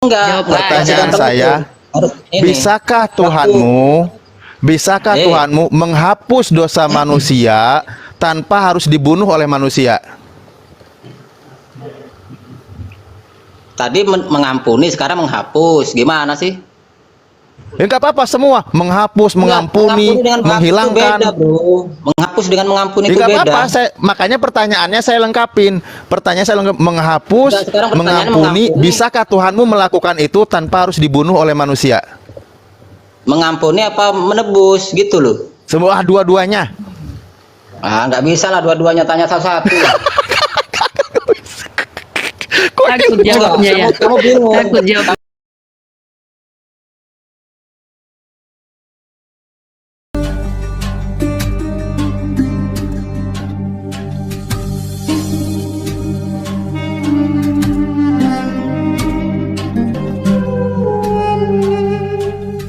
Enggak, Pertanyaan segampang saya, itu. Harus ini. bisakah Tuhanmu menghapus dosa manusia tanpa harus dibunuh oleh manusia? Tadi mengampuni, sekarang menghapus. Gimana sih? Ya nggak apa-apa, semua menghapus, Enggak, mengampuni, dengan menghapus itu menghilangkan. beda, bro. Menghapus dengan mengampuni Ya itu nggak beda. apa-apa, makanya pertanyaannya saya lengkapin. Pertanyaan saya lengkap, menghapus, Enggak, sekarang pertanyaannya mengampuni. mengampuni. Bisakah Tuhanmu melakukan itu tanpa harus dibunuh oleh manusia? Mengampuni apa menebus gitu loh. Semua dua-duanya. Nggak bisa lah dua-duanya, tanya satu-satu. Takut jawabnya ya. Kamu bingung. Takut jawab.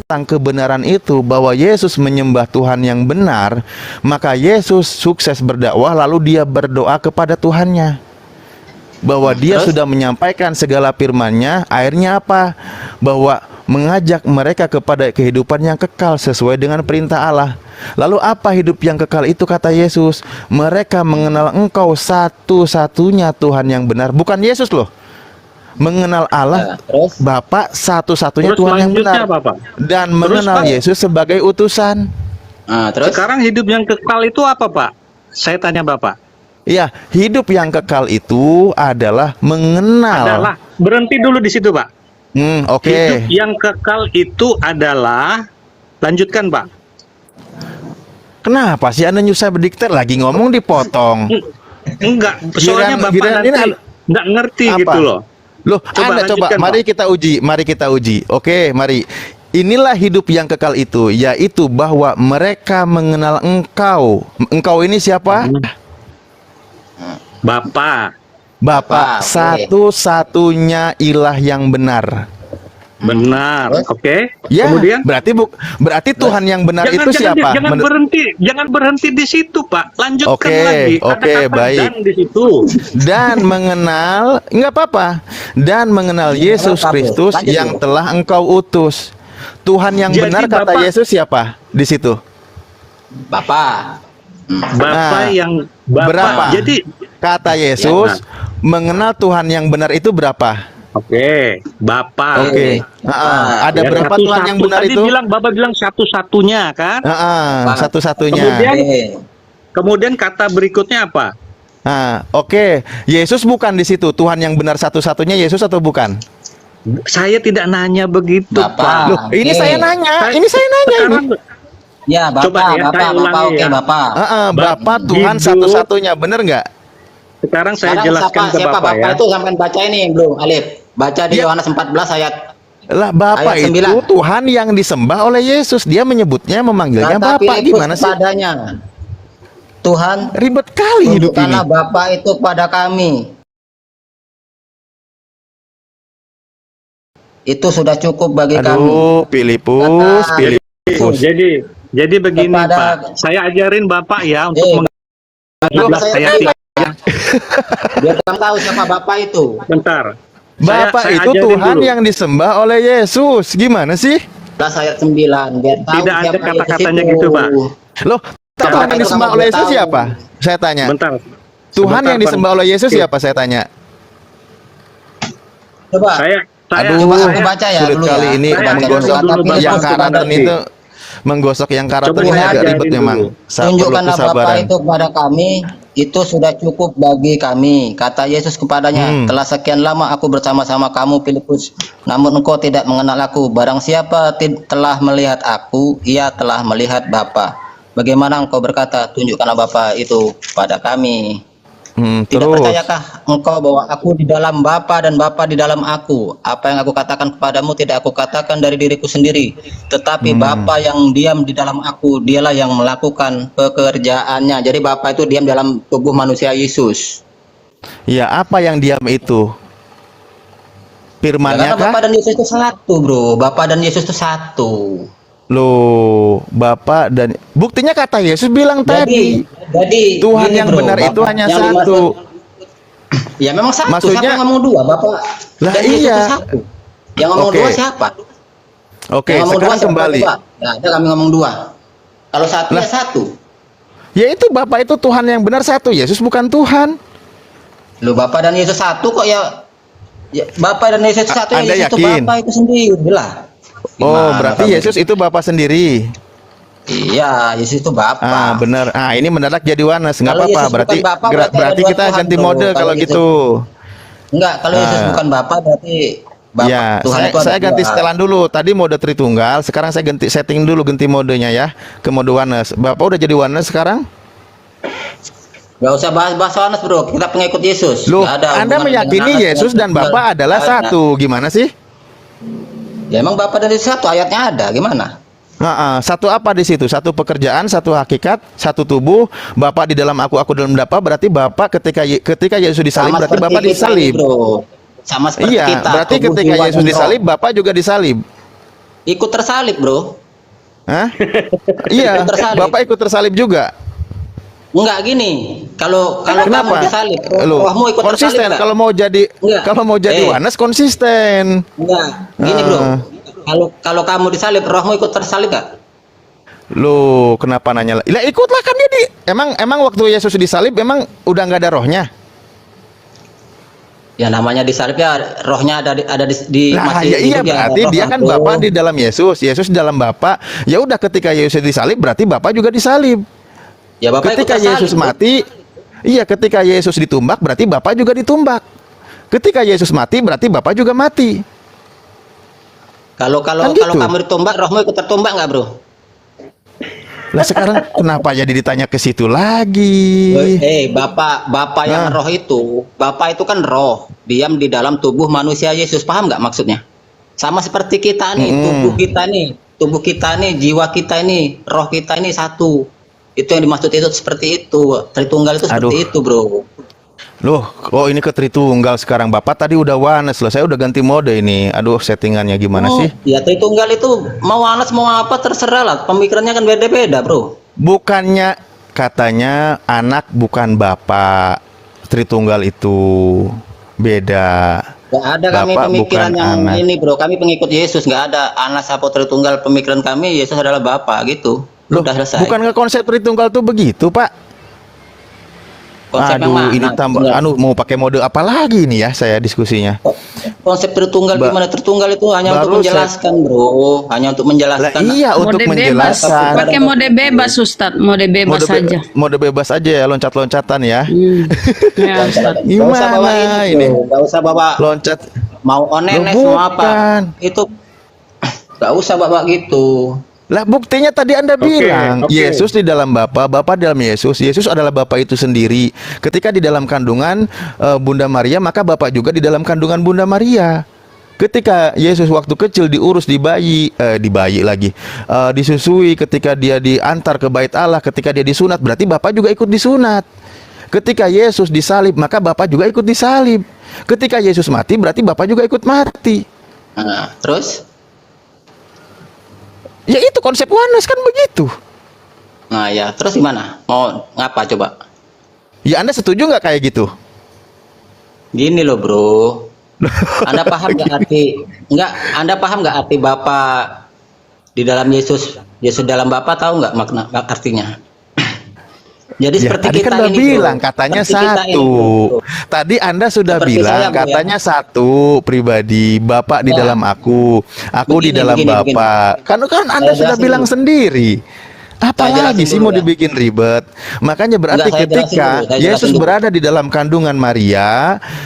Tentang kebenaran itu, bahwa Yesus menyembah Tuhan yang benar, maka Yesus sukses berdakwah, lalu dia berdoa kepada Tuhannya bahwa dia sudah menyampaikan segala firman-Nya. Akhirnya apa? Bahwa mengajak mereka kepada kehidupan yang kekal sesuai dengan perintah Allah. Lalu apa hidup yang kekal itu, kata Yesus? Mereka mengenal Engkau satu-satunya Tuhan yang benar. Bukan Yesus loh, mengenal Allah Bapa satu-satunya Tuhan yang benar, dan mengenal Yesus sebagai utusan. Terus Sekarang hidup yang kekal itu apa, Pak? Saya tanya Bapak. Ya, hidup yang kekal itu adalah mengenal. Berhenti dulu di situ, Pak. Oke. Hidup yang kekal itu adalah, lanjutkan, Pak. Kenapa sih Anda nyusah berdikter, lagi ngomong dipotong? Enggak, soalnya Bapak giliran nanti nggak ngerti apa? gitu loh. Loh, Anda coba, mari kita uji. Oke, mari. Inilah hidup yang kekal itu, yaitu bahwa mereka mengenal Engkau. Engkau ini siapa? Bapak, satu-satunya ilah yang benar. Benar, oke. Ya, Kemudian berarti Tuhan yang benar itu siapa? Jangan berhenti di situ, Pak. Lanjutkan Oke, lagi. oke, Ada kata baik. dan di situ. Dan mengenal, nggak apa-apa. Dan mengenal Yesus Kristus yang telah Engkau utus. Tuhan yang Jadi benar, kata Bapak- Yesus siapa di situ? Bapak. Bapak yang Bapak. Berapa? Jadi Kata Yesus, mengenal Tuhan yang benar itu berapa? oke, Bapak. Oke. Ada Ya, berapa satu-satu. Tuhan yang benar Tadi itu? Bapak bilang satu-satunya kan? Satu-satunya. Kemudian kata berikutnya apa? Oke. Yesus bukan di situ. Tuhan yang benar satu-satunya Yesus atau bukan? Saya tidak nanya begitu, Bapak. Pak. Loh, ini saya nanya. Ini saya nanya ini. Sekarang Ya, Bapak, Coba ya, saya ulangi oke, ya. Bapak. Bapak Tuhan Hidup. satu-satunya, benar nggak? sekarang saya Sekarang jelaskan ke siapa Bapak ya. itu sampai baca ini, Bro Alif. Baca di Ya. Yohanes 14 ayat. Lah, Bapak Ayat itu 9. Tuhan yang disembah oleh Yesus. Dia menyebutnya, memanggilnya Kata Bapak. Filipus Gimana sih? kepadanya, Tuhan, Ribet kali hidup ini. tunjukkanlah Bapa itu pada kami. Itu sudah cukup bagi kami. Aduh, Filipus, Kata- Filipus. Jadi begini, Kepada- Pak. Saya ajarin Bapak ya untuk Bapak saya ayat tiga. biar kamu tahu siapa Bapak itu. Bentar. Bapak Saya itu ajarin Tuhan dulu. yang disembah oleh Yesus. Gimana sih? Kelas ayat 9 biar tahu Tidak ada siapa kata-katanya Yesus gitu, itu. Pak. Loh, Tuhan yang itu disembah kamu oleh biar Yesus tahu. siapa? Saya tanya. Bentar. Tuhan Sebentar, yang disembah Pak. oleh Yesus Oke. siapa? Saya tanya. Coba. Aduh, coba aku baca ya sulit dulu kali ya. ini Saya menggosok ajarin dulu, yang Bapak. karakter itu. Menggosok yang karakter Coba ini saya agak ajarin ribet dulu. memang. Perlu Tunjukkanlah Bapa kesabaran. itu kepada kami, itu sudah cukup bagi kami. Kata Yesus kepadanya, telah sekian lama aku bersama-sama kamu, Filipus, namun engkau tidak mengenal aku. Barang siapa telah melihat aku, ia telah melihat Bapa. Bagaimana engkau berkata, tunjukkanlah Bapa itu pada kami. Tidak Terus. percayakah engkau bahwa aku di dalam Bapa dan Bapa di dalam aku? Apa yang aku katakan kepadamu tidak aku katakan dari diriku sendiri, tetapi Bapa yang diam di dalam aku, dialah yang melakukan pekerjaannya. Jadi Bapa itu diam dalam tubuh manusia Yesus. Ya, apa yang diam itu? Firman-Nya Karena kah? Bapa dan Yesus itu satu, bro. Bapa dan Yesus itu satu. Loh, Bapak dan buktinya kata Yesus bilang tadi. Jadi Tuhan gini, yang bro, benar itu Bapa hanya yang satu. Ya memang satu. Maksudnya- Siapa yang ngomong dua, Bapak? Lah dan Yesus iya. itu satu. Yang ngomong Oke. dua siapa? Oke, Yang ngomong sekarang dua siapa? kembali. Coba. Nggak ada kami ngomong dua. Kalau satu Lah. ya satu. Ya itu Bapak itu Tuhan yang benar satu, Yesus bukan Tuhan. Loh, Bapak dan Yesus satu kok ya? Ya, Bapak dan Yesus satu, Anda ya Yesus itu yakin? Bapak itu sendiri lah. Oh, Gimana berarti kamu? Yesus itu Bapak sendiri. Iya, Yesus itu Bapak. Ah, benar. Ah, ini mendadak jadi oneness, nggak Kalau apa-apa. Yesus Berarti bukan Bapak, berarti ada berarti dua kita Tuhan, ganti bro. mode Kalau kalau Yesus- gitu. Enggak, kalau Yesus Ah. bukan Bapak berarti Bapak Ya, Tuhan itu ada saya ganti dua. setelan dulu. Tadi mode Tritunggal, sekarang saya ganti setting dulu ganti modenya ya ke mode oneness. Bapak udah jadi oneness sekarang? Gak usah bahas oneness, bro. Kita pengikut Yesus. Loh, Nggak ada Anda hubungan meyakini dengan Yesus dan Tritunggal. Bapak adalah Nggak ada. satu. Gimana sih? Ya emang Bapak dan Yesus satu, ayatnya ada. Gimana? Satu apa di situ? Satu pekerjaan, satu hakikat, satu tubuh. Bapak di dalam aku dalam Bapak. Berarti Bapak ketika Yesus disalib, berarti seperti Bapak kita disalib. nih, bro. Sama seperti Iya, kita. berarti tubuh, ketika jiwa, Yesus dan disalib, roh. Bapak juga disalib. Ikut tersalib, bro. Hah? Iya, Ikut tersalib. Bapak ikut tersalib juga. Enggak gini. Kalau kamu Kenapa? disalib, Loh, rohmu ikut tersalib konsisten. nggak? Kalau mau jadi Eh. oneness konsisten. Enggak. Gini, bro. Ah. Kalau kamu disalib, rohmu ikut tersalib nggak? Loh, kenapa nanya? Lah ikutlah kan dia di. Emang waktu Yesus disalib emang udah nggak ada rohnya? Ya namanya disalib ya rohnya ada di Nah, masih ya iya hidup ya, berarti roh, dia kan bro. Bapak di dalam Yesus di dalam Bapak. Ya udah ketika Yesus disalib berarti Bapak juga disalib. Ya Bapak ikut Ketika tersalib, Yesus bro. mati, iya ketika Yesus ditumbak berarti Bapak juga ditumbak. Ketika Yesus mati berarti Bapak juga mati. Kalau Kan kalau gitu. kamu ditumbak, rohmu ikut tertumbak nggak, bro? Lah sekarang kenapa jadi ditanya ke situ lagi? Bapak yang Nah. roh itu, Bapak itu kan roh, diam di dalam tubuh manusia Yesus, paham nggak maksudnya? Sama seperti kita nih, tubuh kita nih, jiwa kita ini, roh kita ini satu. Itu yang dimaksud itu seperti itu. Tritunggal itu seperti Aduh. itu, bro. Loh, kok ini ke Tritunggal sekarang? Bapak tadi udah oneness loh. Saya udah ganti mode ini. Aduh, settingannya gimana sih? Ya Tritunggal itu mau anas mau apa terserah lah. Pemikirannya kan beda-beda, bro. Bukannya katanya anak bukan bapak. Tritunggal itu beda. Nggak ada kami Bapak pemikiran bukan yang anak. ini, bro. Kami pengikut Yesus, nggak ada anas apa Tritunggal. Pemikiran kami Yesus adalah Bapa gitu. Loh, Udah selesai. bukan konsep Tritunggal tuh begitu, Pak? Konsep yang Aduh, mana? ini tambah mau pakai mode apa lagi nih ya saya diskusinya. Konsep Tritunggal gimana? Tritunggal itu hanya Baru untuk menjelaskan, bro. Hanya untuk Lah menjelaskan. iya untuk Mode bebas. menjelaskan. Pakai mode bebas, Ustadz. Mode bebas saja. Mode bebas aja ya, loncat-loncatan ya. Ya, Ustadz. Nggak usah bawa Gimana ini, ini? bro. Nggak usah bawa Loncat. mau onenes Loh, mau apa. bukan. Itu nggak usah bawa gitu. Lah buktinya tadi Anda bilang oke. Yesus di dalam Bapa, Bapa dalam Yesus, Yesus adalah Bapa itu sendiri. Ketika di dalam kandungan Bunda Maria, maka Bapa juga di dalam kandungan Bunda Maria. Ketika Yesus waktu kecil diurus disusui, ketika dia diantar ke bait Allah, ketika dia disunat, berarti Bapa juga ikut disunat. Ketika Yesus disalib, maka Bapa juga ikut disalib. Ketika Yesus mati, berarti Bapa juga ikut mati. Nah, terus? Ya itu konsep oneness kan begitu. Nah ya, terus gimana? Mau ngapa coba? Ya Anda setuju nggak kayak gitu? Gini loh, bro. Anda paham nggak arti? Anda paham nggak arti Bapa di dalam Yesus? Yesus dalam Bapa, tahu nggak makna artinya? Jadi Ya, seperti tadi kita kan udah ini, bro. bilang katanya Seperti kita ini, satu. bro. Tadi Anda sudah Seperti bilang saya, bro, katanya satu pribadi, Bapak di Ya. dalam aku di Begini, dalam begini, Bapak. Kan Anda Saya sudah jelasin bilang dulu. sendiri. Apalagi jelasin sih dulu, mau ya. dibikin ribet? Makanya berarti Enggak, saya jelasin ketika dulu, saya jelasin Yesus dulu. berada di dalam kandungan Maria,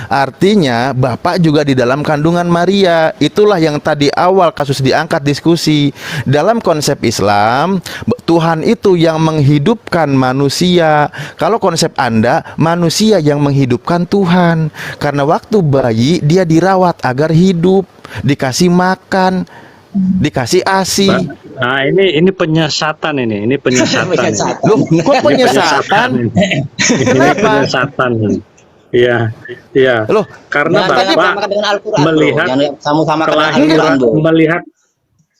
artinya Bapak juga di dalam kandungan Maria. Itulah yang tadi awal kasus diangkat diskusi. Dalam konsep Islam, Tuhan itu yang menghidupkan manusia. Kalau konsep Anda, manusia yang menghidupkan Tuhan. Karena waktu bayi dia dirawat agar hidup, dikasih makan, dikasih ASI. Nah, ini penyesatan ini penyesatan. Penyesatan. Loh, kok penyesatan? Ini Kenapa? penyesatan. Iya, iya. Loh, Karena Jangan Bapak disamakan dengan Al-Quran, bro. melihat Jangan sama-samakan dengan kelahiran, Al-Quran, bro. melihat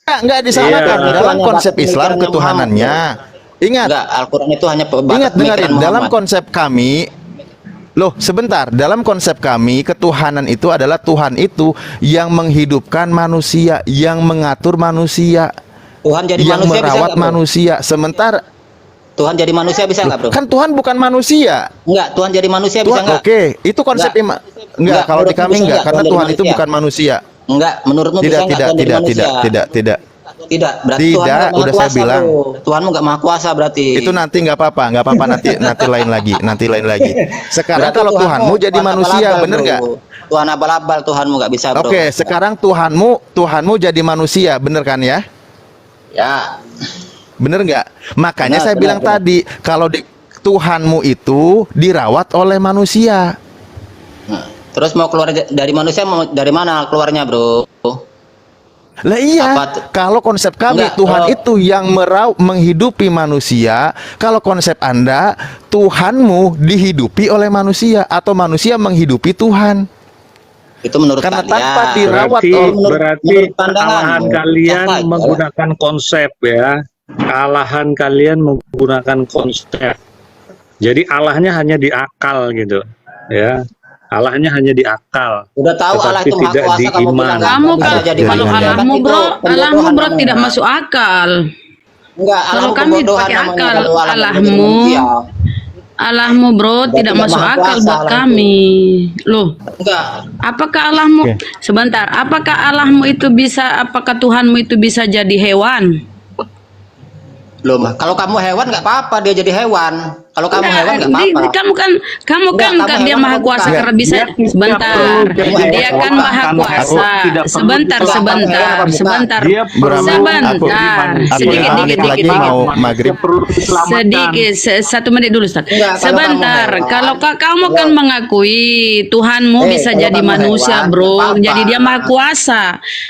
Enggak disalahkan Iya. dalam konsep Pemikirannya Islam Muhammad, ketuhanannya. Ingat, Enggak, Al-Quran itu hanya ingat dengerin dalam Muhammad. konsep kami Loh, sebentar. Dalam konsep kami, ketuhanan itu adalah Tuhan itu yang menghidupkan manusia, yang mengatur manusia, Tuhan jadi yang manusia bisa merawat nggak, bro? manusia. Sementara Tuhan jadi manusia bisa nggak, bro? kan Tuhan bukan manusia. Enggak, Tuhan jadi manusia bisa Tuhan, nggak? oke, itu konsep Enggak. enggak, Enggak, kalau di menurutmu kami bisa enggak, nggak karena Tuhan jadi Tuhan itu manusia? bukan manusia. Enggak, menurutmu Tidak, bisa nggak tidak, Tuhan jadi tidak, manusia? tidak. Tidak, berarti Tidak, Tuhan nggak maha udah saya kuasa, bilang. bro. Tuhanmu nggak maha kuasa berarti. Itu nanti nggak apa-apa nanti lain lagi. Sekarang Berarti kalau Tuhanmu jadi Tuhan manusia, abal-abal, bener bro. nggak? Tuhan abal-abal, Tuhanmu nggak bisa, bro. Oke, sekarang Tuhanmu jadi manusia, bener kan ya? Ya, Bener nggak? Makanya Benar, saya benar, bilang benar. tadi, kalau Tuhanmu itu dirawat oleh manusia. nah, terus mau keluar dari manusia, mau dari mana keluarnya, bro? Lah iya, Apa tuh? kalau konsep kami Enggak, Tuhan kalau- itu yang menghidupi manusia. Kalau konsep Anda, Tuhanmu dihidupi oleh manusia atau manusia menghidupi Tuhan. Itu menurut Karena kalian. tanpa dirawat Berarti, menurut- berarti menurut pandangan, kesalahan bro. kalian Sah saja. menggunakan konsep ya. Kesalahan kalian menggunakan konsep. Jadi Allahnya hanya di akal gitu, ya. Allahnya hanya di akal. Udah tahu Allah Tetapi itu maha tidak kuasa, di kamu bilang iman. nggak Kamu bisa kan jadi kalau manusia. manusia. Allahmu Kan bro, itu Allahmu pembodohan bro tidak namanya. masuk akal. Enggak, Kalau Allahmu kami pembodohan pakai namanya, akal, kalau Allah nggak jadi Allahmu. manusia. Allahmu bro Berarti tidak nggak masuk maha akal kuasa buat Allah kami. Loh, Enggak. apakah Allahmu Oke. sebentar? Apakah Allahmu itu bisa? Apakah Tuhanmu itu bisa jadi hewan? Belum. Kalau kamu hewan nggak apa-apa, dia jadi hewan. Kalau kamu hewan nggak apa-apa. Kamu kan Enggak, kamu dia hewan maha apa kuasa bukan? karena bisa Dia tidak sebentar. perlu jadi Dia hewan. kan maha Karena kuasa. hewan tidak perlu Sebentar, Enggak, kamu hewan sebentar, apa bukan? sebentar. Dia perlu Sebentar. aku Sedikit, 5 dikit, menit lagi dikit. mau Manusia maghrib. perlu diselamatkan. Sedikit, 1 menit dulu, Ustaz. Enggak, kalau Sebentar, kamu hewan, kalau kamu kan mengakui Tuhanmu bisa kalau jadi kamu manusia, hewan, bro. nggak apa-apa. Jadi dia maha kuasa.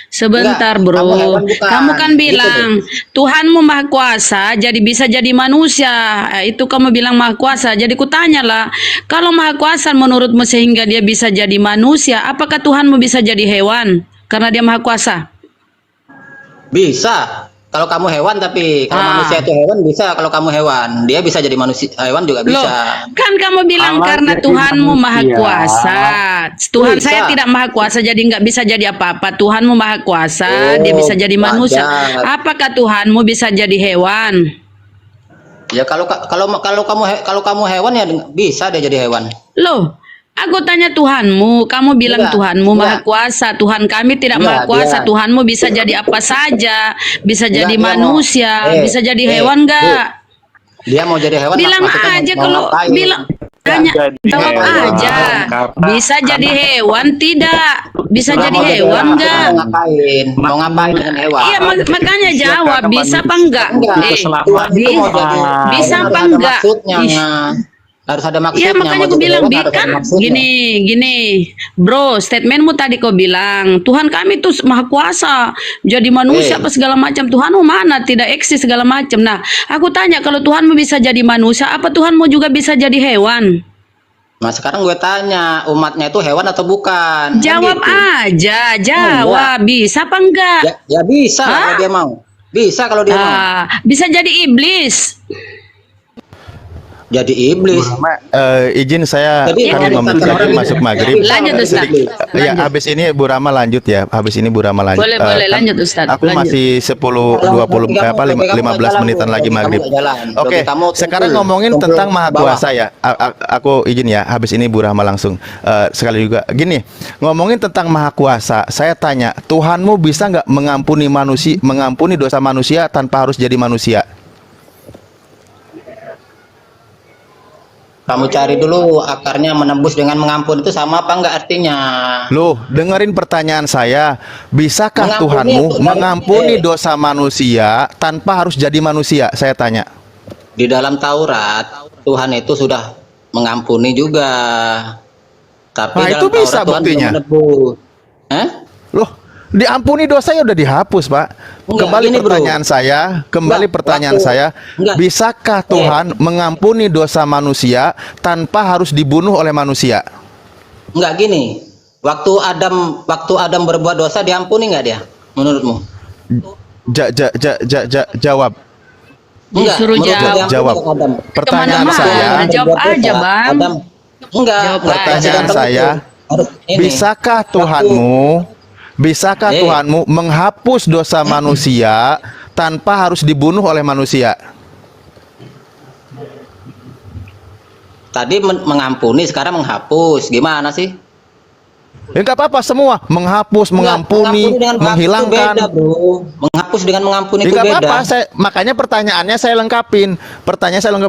Sebentar, Enggak, bro. kamu hewan bukan. Kamu kan Gitu bilang Tuhanmu maha kuasa, jadi bisa jadi manusia. Itu kamu bilang maha kuasa. Jadi kutanya lah, kalau maha kuasa menurutmu sehingga dia bisa jadi manusia, apakah Tuhanmu bisa jadi hewan? Karena dia maha kuasa. Bisa. Kalau kamu hewan, tapi kalau manusia itu hewan bisa. Kalau kamu hewan, dia bisa jadi manusia. Hewan juga Loh, bisa. kan kamu bilang Allah karena jadi Tuhanmu maha manusia. kuasa. Tuhan Bisa. saya tidak maha kuasa, jadi nggak bisa jadi apa-apa. Tuhanmu maha kuasa, dia Oh, bisa jadi manusia. wajar. Apakah Tuhanmu bisa jadi hewan? Ya kalau kamu hewan ya bisa dia jadi hewan. Loh, aku tanya Tuhanmu, kamu bilang Enggak, Tuhanmu maha enggak. kuasa. Tuhan kami tidak maha Enggak, kuasa. dia- Tuhanmu bisa jadi apa saja, bisa Enggak, jadi dia mau- manusia, bisa jadi hewan nggak? Dia mau jadi hewan. Bilang maksudnya aja mau kalau ngapain? bilang tanya Jadi jawab hewan, aja. karena- Bisa jadi hewan tidak? Bisa Dia jadi mau hewan enggak? Mau ngapain? Mau ngapain dengan hewan? Iya makanya jawab karena bisa apa manusia enggak? Enggak, keselamatan. Tuhan itu mau jadi Bisa harus apa ada enggak? maksudnya. Ih. Harus ada maksudnya. Iya makanya mau aku jadi bilang hewan harus ada kan maksudnya. gini bro, statementmu tadi kau bilang Tuhan kami tuh maha kuasa jadi manusia apa segala macam. Tuhanmu mana tidak eksis segala macam. Nah aku tanya kalau Tuhanmu bisa jadi manusia apa Tuhanmu juga bisa jadi hewan? Nah sekarang gue tanya, umatnya itu hewan atau bukan? Kan Jawab gitu. aja, jawab bisa apa enggak? Ya bisa lah Hah? kalau dia mau. Bisa kalau dia mau. Bisa jadi iblis. Jadi iblis. Izin saya Jadi, kan kalau 5 menit kita lagi orang- masuk maghrib. Lanjut, Ustaz. Sedikit- Ya, Lanjut. habis ini Bu Rama lanjut ya. Habis ini Bu Rama lanjut. Boleh, Kan lanjut, Ustaz. Aku Lanjut. masih 10, 20, apa 15 menitan lagi maghrib. Oke, sekarang ngomongin tentang Maha Kuasa ya. Aku izin ya. Habis ini Bu Rama langsung sekali juga. Gini, ngomongin tentang Maha Kuasa. Saya tanya, Tuhanmu bisa nggak mengampuni dosa manusia tanpa harus jadi manusia? Kamu cari dulu akarnya menembus dengan mengampuni itu sama apa enggak artinya? Loh, dengerin pertanyaan saya. Bisakah Mengampuni Tuhanmu itu- mengampuni dosa manusia tanpa harus jadi manusia? Saya tanya. Di dalam Taurat, Tuhan itu sudah mengampuni juga. Tapi Nah, dalam itu bisa Taurat Tuhan buktinya. belum menebus. Hah? Loh, diampuni dosa ya udah dihapus, Pak. Enggak, Kembali gini, Bro. pertanyaan saya, Enggak, pertanyaan waktu- saya, enggak. bisakah Tuhan mengampuni dosa manusia tanpa harus dibunuh oleh manusia? Enggak gini. Waktu Adam berbuat dosa diampuni enggak dia? Menurutmu? Jawab. Enggak. Disuruh menurutmu jawab. diampuni Jawab. enggak Adam? Pertanyaan Kemana-mana. saya, Jawab berbuat aja, dosa, Bang. Adam Enggak, Jawab, enggak Pertanyaan segampang saya, itu. Harus ini. bisakah Waktu- Tuhanmu menghapus dosa manusia tanpa harus dibunuh oleh manusia? Tadi mengampuni, sekarang menghapus. Gimana sih? Ya nggak apa-apa, semua menghapus, Enggak, mengampuni, dengan menghapus itu menghilangkan. beda, bro. Menghapus dengan mengampuni Ya itu nggak beda. apa-apa, makanya pertanyaannya saya lengkapin.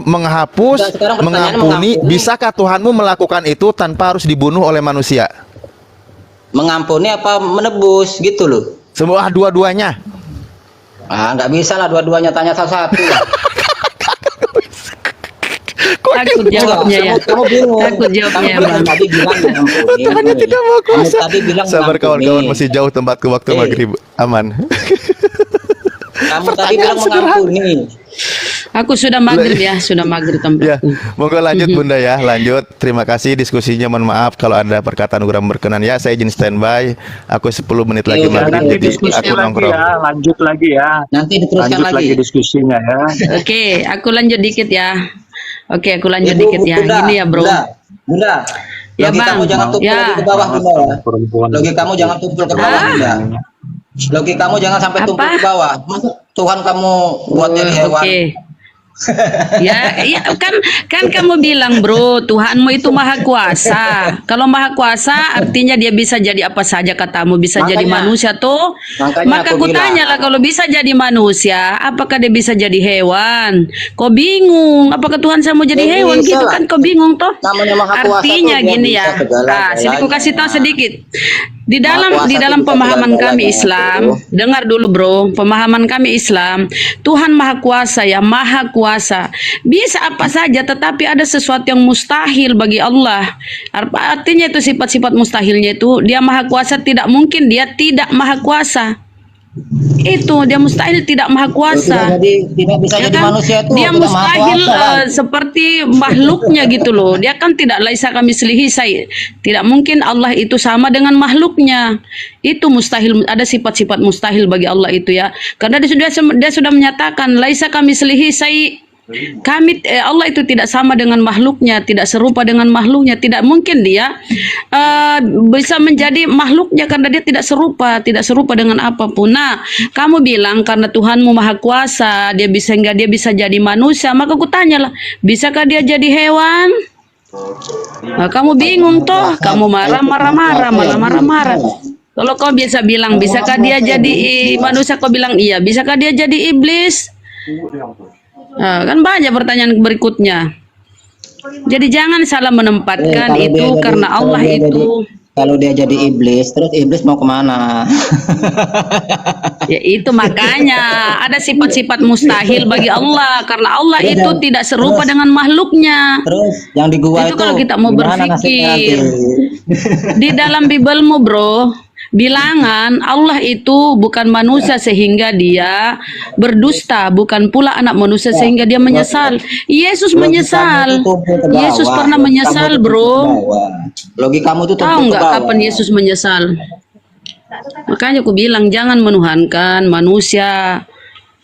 menghapus, Enggak, sekarang pertanyaannya mengampuni. mengampuni. Bisakah Tuhanmu melakukan itu tanpa harus dibunuh oleh manusia? Mengampuni apa menebus gitu loh. Semua dua-duanya. Ah, nggak bisa lah dua-duanya, tanya satu-satu. Takut jawabnya ya. Kamu bingung. Takut jawabnya ya, Kamu Bang. tadi bilang mengampuni. Tuhannya tidak mau Kamu kuasa. tadi bilang Sabar mengampuni. kawan-kawan, masih jauh tempat ke waktu maghrib. Aman. Kamu tadi bilang mengampuni. Aku sudah maghrib ya, sudah maghrib Ya, tempatku. monggo lanjut Bunda ya, lanjut. Terima kasih diskusinya. Mohon maaf kalau ada perkataan kurang berkenan ya. Saya izin standby. Aku 10 menit lagi Ya, maghrib, Nanti jadi diskusi aku lagi nongkrong. ya, lanjut lagi ya. Nanti diteruskan Lanjut lagi lagi. diskusinya ya. Oke, aku lanjut dikit ya. Oke, aku lanjut Ibu, dikit ya. Bunda, Gini ya, Bro. Bunda. Ya, Logikamu Bang. jangan tumpul Ya. lagi ke bawah, Bunda. Ya. Perempuan. Logikamu jangan tumpul ke bawah, Ah. Bunda. Logikamu jangan sampai tumpul Apa? ke bawah. Masa Tuhan kamu buat jadi hewan? Oke. Ya, iya kan kamu bilang, Bro, Tuhanmu itu maha kuasa. Kalau maha kuasa artinya dia bisa jadi apa saja katamu, bisa jadi Makanya- manusia tuh. makanya Maka aku aku bilang. tanya lah, kalau bisa jadi manusia, apakah dia bisa jadi hewan? Kau bingung, apakah Tuhan saya mau jadi Ya, hewan bisa gitu lah. kan? Kau bingung toh? Namanya maha kuasa Artinya tuh, dia gini bisa ya. segala-galanya. Sini aku kasih tahu sedikit. Di Maha dalam kuasa di tuh dalam bisa pemahaman segala-galanya, kami Islam, Bro. dengar dulu, Bro, pemahaman kami Islam, Tuhan maha kuasa ya, maha kuasa. Bisa apa saja, tetapi ada sesuatu yang mustahil bagi Allah. Artinya itu sifat-sifat mustahilnya itu, dia maha kuasa, tidak mungkin dia tidak maha kuasa. Itu dia mustahil tidak maha kuasa. Tidak bisa Ya jadi kan? manusia tuh. Dia tidak maha mustahil kuasa, kan? seperti makhluknya gitu loh. Dia kan tidak laisa kami selihi saya. Tidak mungkin Allah itu sama dengan makhluknya. Itu mustahil, ada sifat-sifat mustahil bagi Allah itu ya. Karena dia sudah menyatakan laisa kami selihi saya. Allah itu tidak sama dengan makhluknya, tidak serupa dengan makhluknya, tidak mungkin dia bisa menjadi makhluknya karena dia tidak serupa dengan apapun. Nah, kamu bilang karena Tuhanmu maha kuasa, dia bisa jadi manusia, maka aku tanyalah, bisakah dia jadi hewan? Nah, kamu bingung toh, kamu marah-marah. Kalau kau bisa bilang, bisakah dia jadi manusia, kau bilang iya, bisakah dia jadi iblis? Nah, kan banyak pertanyaan berikutnya. Jadi jangan salah menempatkan kalau itu dia jadi- karena kalau Allah dia itu Kalau dia jadi iblis, terus iblis mau kemana? ya itu makanya ada sifat-sifat mustahil bagi Allah karena Allah Terus itu yang- tidak serupa terus- dengan makhluknya. Terus yang di gua Itu itu kalau kita mau gimana nasibnya berpikir. nanti? Di dalam Bibelmu, Bro, bilangan Allah itu bukan manusia sehingga dia berdusta, bukan pula anak manusia sehingga dia menyesal. Yesus menyesal. Yesus pernah menyesal, Bro. Logikamu itu Tahu tumpul ke nggak bawah. kapan Yesus menyesal? Makanya aku bilang jangan menuhankan manusia.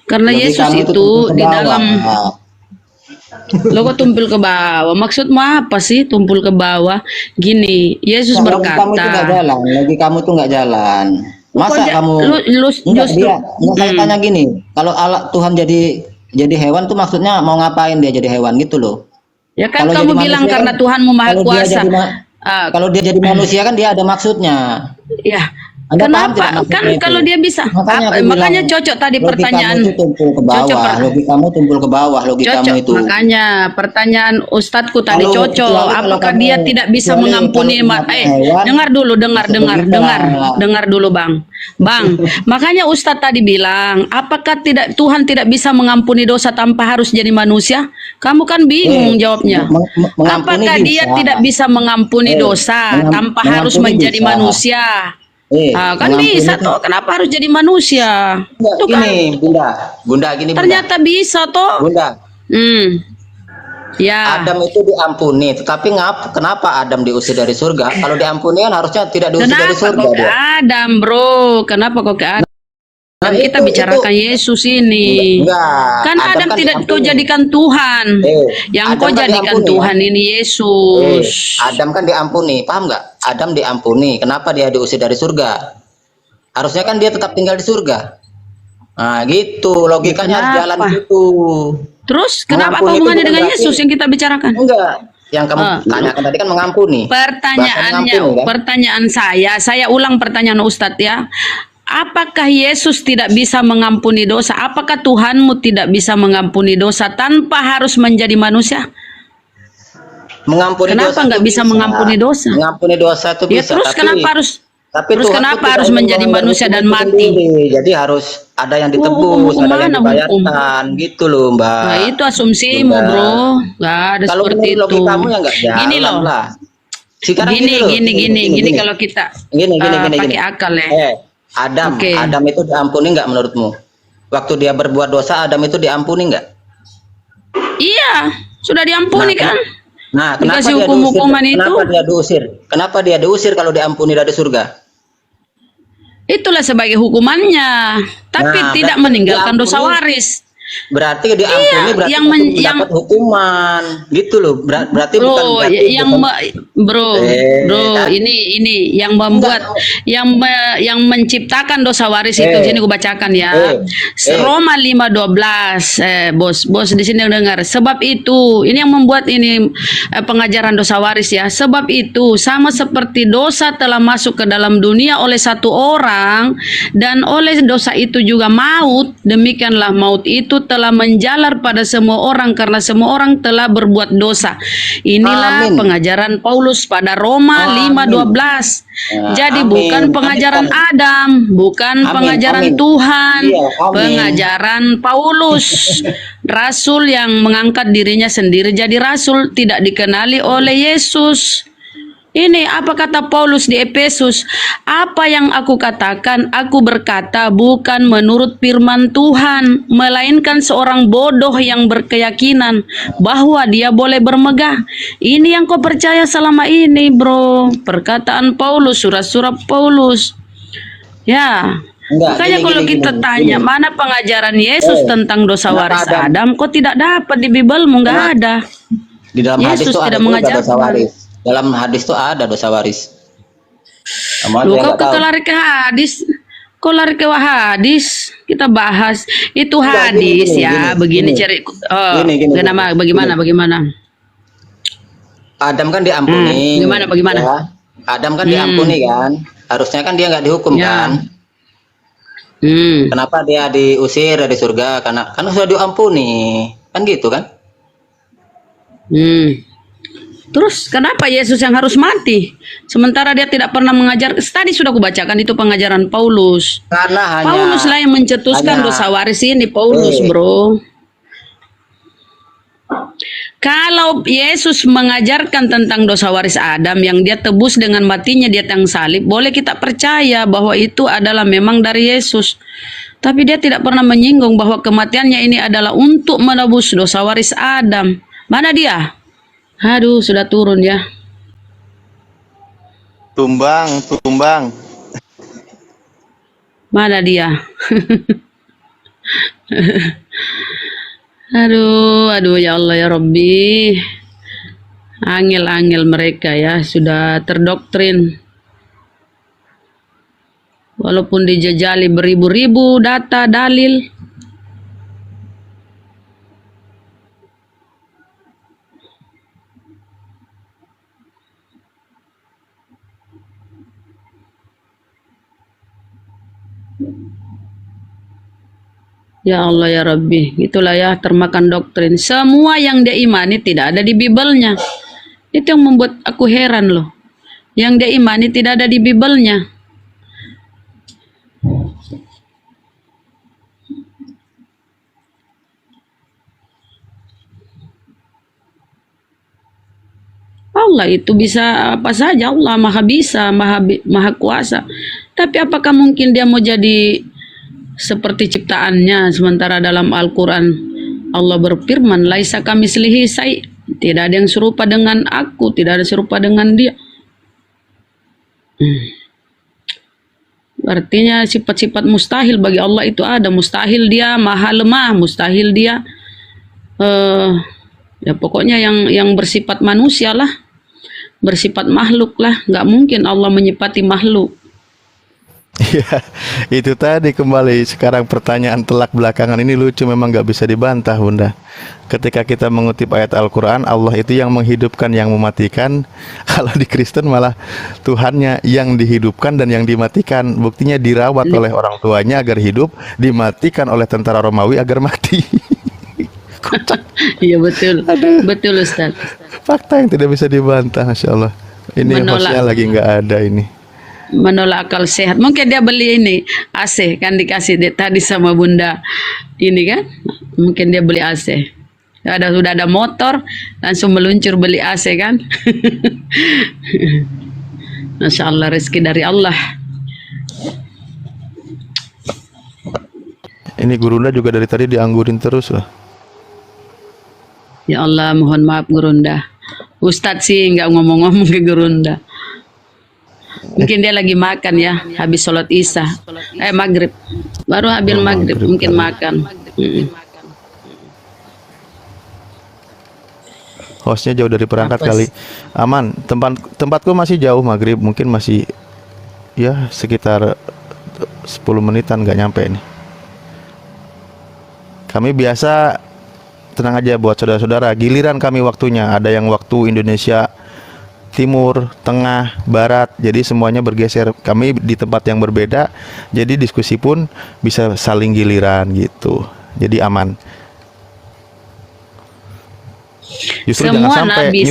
Karena Logikamu Yesus itu tumpul ke di bawah. dalam lo kok tumpul ke bawah. Maksudmu apa sih tumpul ke bawah? Gini, Yesus Nah, logikamu itu nggak berkata, jalan. Logikamu itu nggak jalan. Masa Kok kamu lu enggak justru dia? Enggak, saya tanya gini, kalau Allah Tuhan jadi hewan tuh maksudnya mau ngapain dia jadi hewan gitu loh? ya kan Kalau kamu jadi bilang manusia karena kan- Tuhanmu maha kalau dia kuasa. jadi Kalau dia jadi manusia kan dia ada maksudnya. ya Anda paham kenapa? tidak maksudnya Kan itu? kalau dia bisa. Makanya aku Makanya bilang, cocok tadi logikamu pertanyaan. itu tumpul ke Cocok, bawah. Logikamu tumpul ke bawah. Logikamu Cocok, itu. makanya pertanyaan Ustadku tadi Kalau- cocok. kecuali kalau Apakah kamu- dia tidak bisa kecuali mengampuni? kalau umat hewan, Dengar dulu, dengar bagaimana? dulu, Bang. Makanya Ustadz tadi bilang, apakah Tuhan tidak bisa mengampuni dosa tanpa harus jadi manusia? Kamu kan bingung jawabnya. Mengampuni Apakah dia bisa. tidak bisa mengampuni dosa tanpa harus mengampuni menjadi bisa. manusia? Kan Mengampuni bisa itu- toh, kenapa harus jadi manusia? Enggak, Tuh kan, gini, Bunda gini, Bunda. ternyata bisa toh. Bunda, Ya. Adam itu diampuni, tetapi kenapa Adam diusir dari surga? Kalau diampuni kan harusnya tidak diusir dari Kenapa surga kok ke dia. Adam, Bro? Kenapa kok ke Adam? Nah, Kan kita bicarakan Yesus ini. enggak. Kan Adam kan tidak kau diampuni. jadikan Tuhan. Yang Adam kau kan jadikan diampuni, Tuhan ini Yesus. Adam kan diampuni, paham nggak? Adam diampuni. Kenapa dia diusir dari surga? Harusnya kan dia tetap tinggal di surga. Nah, gitu. Logikanya harus jalan Kenapa? gitu. Terus kenapa apa Mengampuni itu hubungannya bukan dengan berarti- Yesus yang kita bicarakan? Enggak. Yang kamu Ah. tanyakan tadi kan mengampuni. Pertanyaannya, Bahkan mengampuni, kan? pertanyaan saya ulang pertanyaan Ustadz ya. Apakah Yesus tidak bisa mengampuni dosa? Apakah Tuhanmu tidak bisa mengampuni dosa tanpa harus menjadi manusia? Mengampuni Kenapa dosa nggak itu bisa mengampuni dosa? Mengampuni dosa itu Ya bisa, terus terus Tuhan kenapa tuh tidak harus ingin menjadi melanggar manusia hukum dan itu mati? sendiri. Jadi harus ada yang ditebus, hukum ada yang mana dibayarkan, gitu loh, Mbak. Nah, itu asumsimu, Bunda. bro. Nggak ada Kalau seperti menurut itu. logikamu ya nggak jalan Gini loh. lah. Sekarang Gini, loh, gini, kalau kita gini, pakai akal ya. Adam, Oke. Adam itu diampuni nggak menurutmu? Waktu dia berbuat dosa, Adam itu diampuni nggak? Iya, sudah diampuni kan? Nah, kenapa Dikasih dia hukum-hukuman diusir? itu. Kenapa dia diusir? Kenapa dia diusir kalau diampuni dari surga? Itulah sebagai hukumannya. Tapi Nah, tidak berarti meninggalkan dosa diampuni. waris. Berarti diampuni, berarti yang untuk men- yang- mendapat hukuman, gitu loh. Berarti bukan Bro, berarti bro, kan? ini yang membuat yang menciptakan dosa waris itu sini gue bacakan ya. Roma 5:12 bos di sini dengar. Sebab itu ini yang membuat ini pengajaran dosa waris ya. Sebab itu sama seperti dosa telah masuk ke dalam dunia oleh satu orang dan oleh dosa itu juga maut, demikianlah maut itu telah menjalar pada semua orang karena semua orang telah berbuat dosa. Inilah Amin. pengajaran Paulus pada Roma Amin. 5:12. Jadi Amin. bukan pengajaran Amin. Adam, bukan Amin. pengajaran Amin. Tuhan, Iya, amin. pengajaran Paulus. Rasul yang mengangkat dirinya sendiri jadi rasul, tidak dikenali oleh Yesus. Ini apa kata Paulus di Efesus? Apa yang aku katakan, aku berkata bukan menurut firman Tuhan, melainkan seorang bodoh yang berkeyakinan bahwa dia boleh bermegah. Ini yang kau percaya selama ini, bro. Perkataan Paulus, surat-surat Paulus. Ya. Enggak, Makanya gini, kalau gini, kita gini, tanya gini. mana pengajaran Yesus tentang dosa kenapa waris Adam? Adam, kau tidak dapat di Bibelmu, nggak Kenapa? ada. Di dalam hadis Yesus itu ada tidak juga mengajarkan. dosa waris. Dalam hadis itu ada dosa waris. Kamu aja Lu yang nggak tahu. kau lari ke hadis, kau lari ke hadis, kita bahas itu Enggak, hadis gini, ya, gini, begini gini. cari. Gini, Bagaimana? Adam kan diampuni. Bagaimana? Ya. Adam kan diampuni kan. Harusnya kan dia nggak dihukum Ya. kan. Hmm. Kenapa dia diusir dari surga? Karena kan sudah diampuni. Kan gitu kan? Terus kenapa Yesus yang harus mati? Sementara dia tidak pernah mengajar. Tadi sudah kubacakan itu pengajaran Paulus. Karena hanya Paulus lah yang mencetuskan hanya- dosa waris ini, Paulus, bro. Kalau Yesus mengajarkan tentang dosa waris Adam yang dia tebus dengan matinya dia yang salib, boleh kita percaya bahwa itu adalah memang dari Yesus. Tapi dia tidak pernah menyinggung bahwa kematiannya ini adalah untuk menebus dosa waris Adam. Mana dia? Aduh, sudah turun ya. Tumbang. Mana dia? Aduh ya Allah ya Rabbi. Angel-angel mereka ya sudah terdoktrin. Walaupun dijajali beribu-ribu data dalil. Ya Allah ya Rabbi, itulah ya termakan doktrin. Semua yang dia imani tidak ada di Bibelnya. Itu yang membuat aku heran loh. Yang dia imani tidak ada di Bibelnya. Allah itu bisa apa saja, Allah maha bisa, maha kuasa. Tapi apakah mungkin dia mau jadi seperti ciptaannya, sementara dalam Al-Quran Allah berfirman, laisa kamislihi syai', tidak ada yang serupa dengan aku, tidak ada serupa dengan dia. Artinya sifat-sifat mustahil bagi Allah itu ada. Mustahil dia maha lemah, mustahil dia ya pokoknya yang bersifat manusia lah, bersifat makhluk lah. Nggak mungkin Allah menyifati makhluk. Iya, itu tadi kembali. Sekarang pertanyaan telak belakangan ini lucu, memang nggak bisa dibantah, Bunda. Ketika kita mengutip ayat Al-Quran, Allah itu yang menghidupkan, yang mematikan. Kalau di Kristen malah Tuhannya yang dihidupkan dan yang dimatikan. Buktinya dirawat oleh orang tuanya agar hidup, dimatikan oleh tentara Romawi agar mati. Iya betul, betul Ustaz. Fakta yang tidak bisa dibantah, Masya Allah. Ini hostnya lagi nggak ada ini. Menolak akal sehat. Mungkin dia beli ini AC kan, dikasih tadi sama Bunda ini kan, mungkin dia beli AC. Sudah ada motor, langsung meluncur beli AC kan. Masya Allah, rezeki dari Allah. Ini Gurunda juga dari tadi dianggurin terus loh. Ya Allah, mohon maaf Gurunda. Ustadz sih nggak ngomong-ngomong ke Gurunda. Mungkin dia lagi makan ya, habis sholat isya, maghrib, baru habis maghrib mungkin makan. Hostnya jauh dari perangkat kali. Aman, tempatku masih jauh maghrib, mungkin masih ya sekitar 10 menitan, nggak nyampe nih. Kami biasa, tenang aja buat saudara-saudara, giliran kami waktunya. Ada yang waktu Indonesia Timur, Tengah, Barat, jadi semuanya bergeser. Kami di tempat yang berbeda, jadi diskusi pun bisa saling giliran gitu. Jadi aman. Justru Semua jangan sampai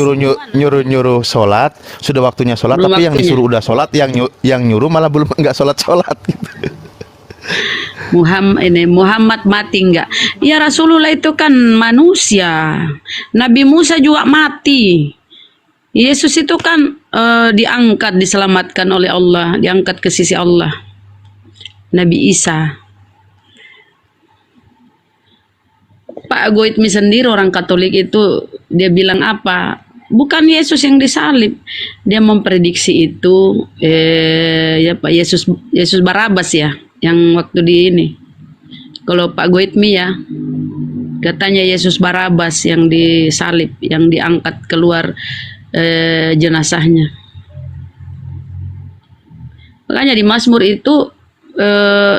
nyuruh sholat, sudah waktunya sholat, belum tapi yang waktunya. disuruh udah sholat, yang nyuruh malah belum nggak sholat gitu. Muhammad mati enggak? Ya Rasulullah itu kan manusia. Nabi Musa juga mati. Yesus itu kan diangkat, diselamatkan oleh Allah, diangkat ke sisi Allah. Nabi Isa. Pak Goitmi sendiri orang Katolik itu, dia bilang apa? Bukan Yesus yang disalib. Dia memprediksi itu ya Pak, Yesus Barabas ya, yang waktu di ini. Kalau Pak Goitmi ya, katanya Yesus Barabas yang disalib, yang diangkat keluar jenazahnya. Makanya di Mazmur itu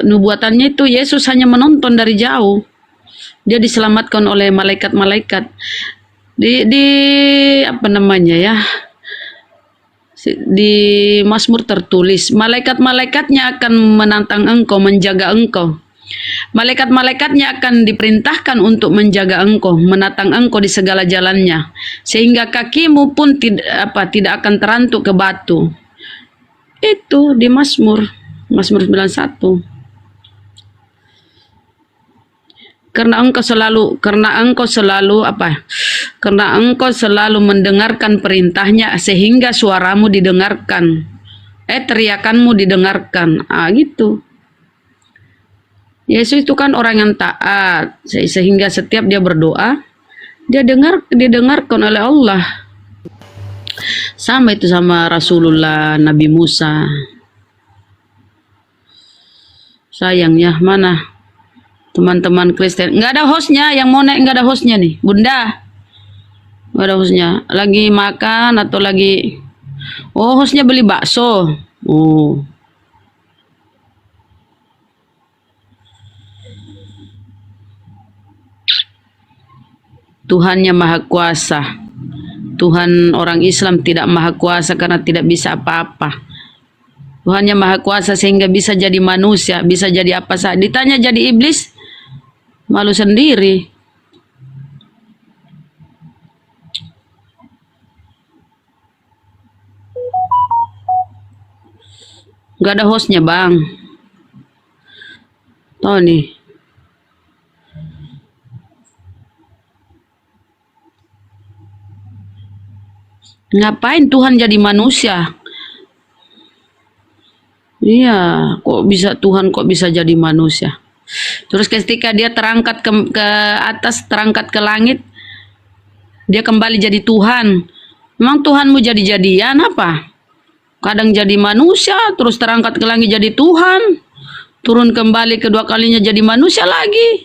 nubuatannya itu Yesus hanya menonton dari jauh. Dia diselamatkan oleh malaikat-malaikat. Di apa namanya ya? Di Mazmur tertulis, malaikat-malaikatnya akan menantang engkau, menjaga engkau. Malaikat-malaikatnya akan diperintahkan untuk menjaga engkau, menatang engkau di segala jalannya, sehingga kakimu pun tidak akan terantuk ke batu. Itu di Mazmur 91. Karena engkau selalu mendengarkan perintahnya, sehingga suaramu didengarkan, teriakanmu didengarkan. Gitu. Yesus itu kan orang yang taat, sehingga setiap dia berdoa, didengarkan oleh Allah. Sama itu sama Rasulullah, Nabi Musa. Sayangnya mana teman-teman Kristen? Nggak ada hostnya, yang mau naik nggak ada hostnya nih, Bunda. Nggak ada hostnya. Lagi makan atau lagi? Oh, hostnya beli bakso. Oh. Tuhannya Maha Kuasa. Tuhan orang Islam tidak Maha Kuasa karena tidak bisa apa-apa. Tuhannya Maha Kuasa sehingga bisa jadi manusia, bisa jadi apa saja. Ditanya jadi iblis, malu sendiri. Gak ada hostnya bang. Tahu nih. Ngapain Tuhan jadi manusia? Iya, kok bisa jadi manusia? Terus ketika dia terangkat ke atas, terangkat ke langit, dia kembali jadi Tuhan. Memang Tuhanmu jadi-jadian apa? Kadang jadi manusia, terus terangkat ke langit jadi Tuhan, turun kembali kedua kalinya jadi manusia lagi.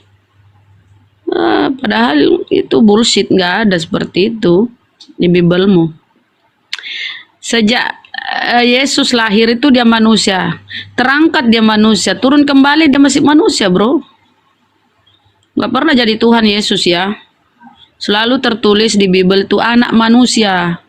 Padahal itu bullshit, nggak ada seperti itu di Bibelmu. Sejak Yesus lahir itu dia manusia, terangkat dia manusia, turun kembali dia masih manusia, bro. Nggak pernah jadi Tuhan Yesus ya. Selalu tertulis di Bibel itu anak manusia.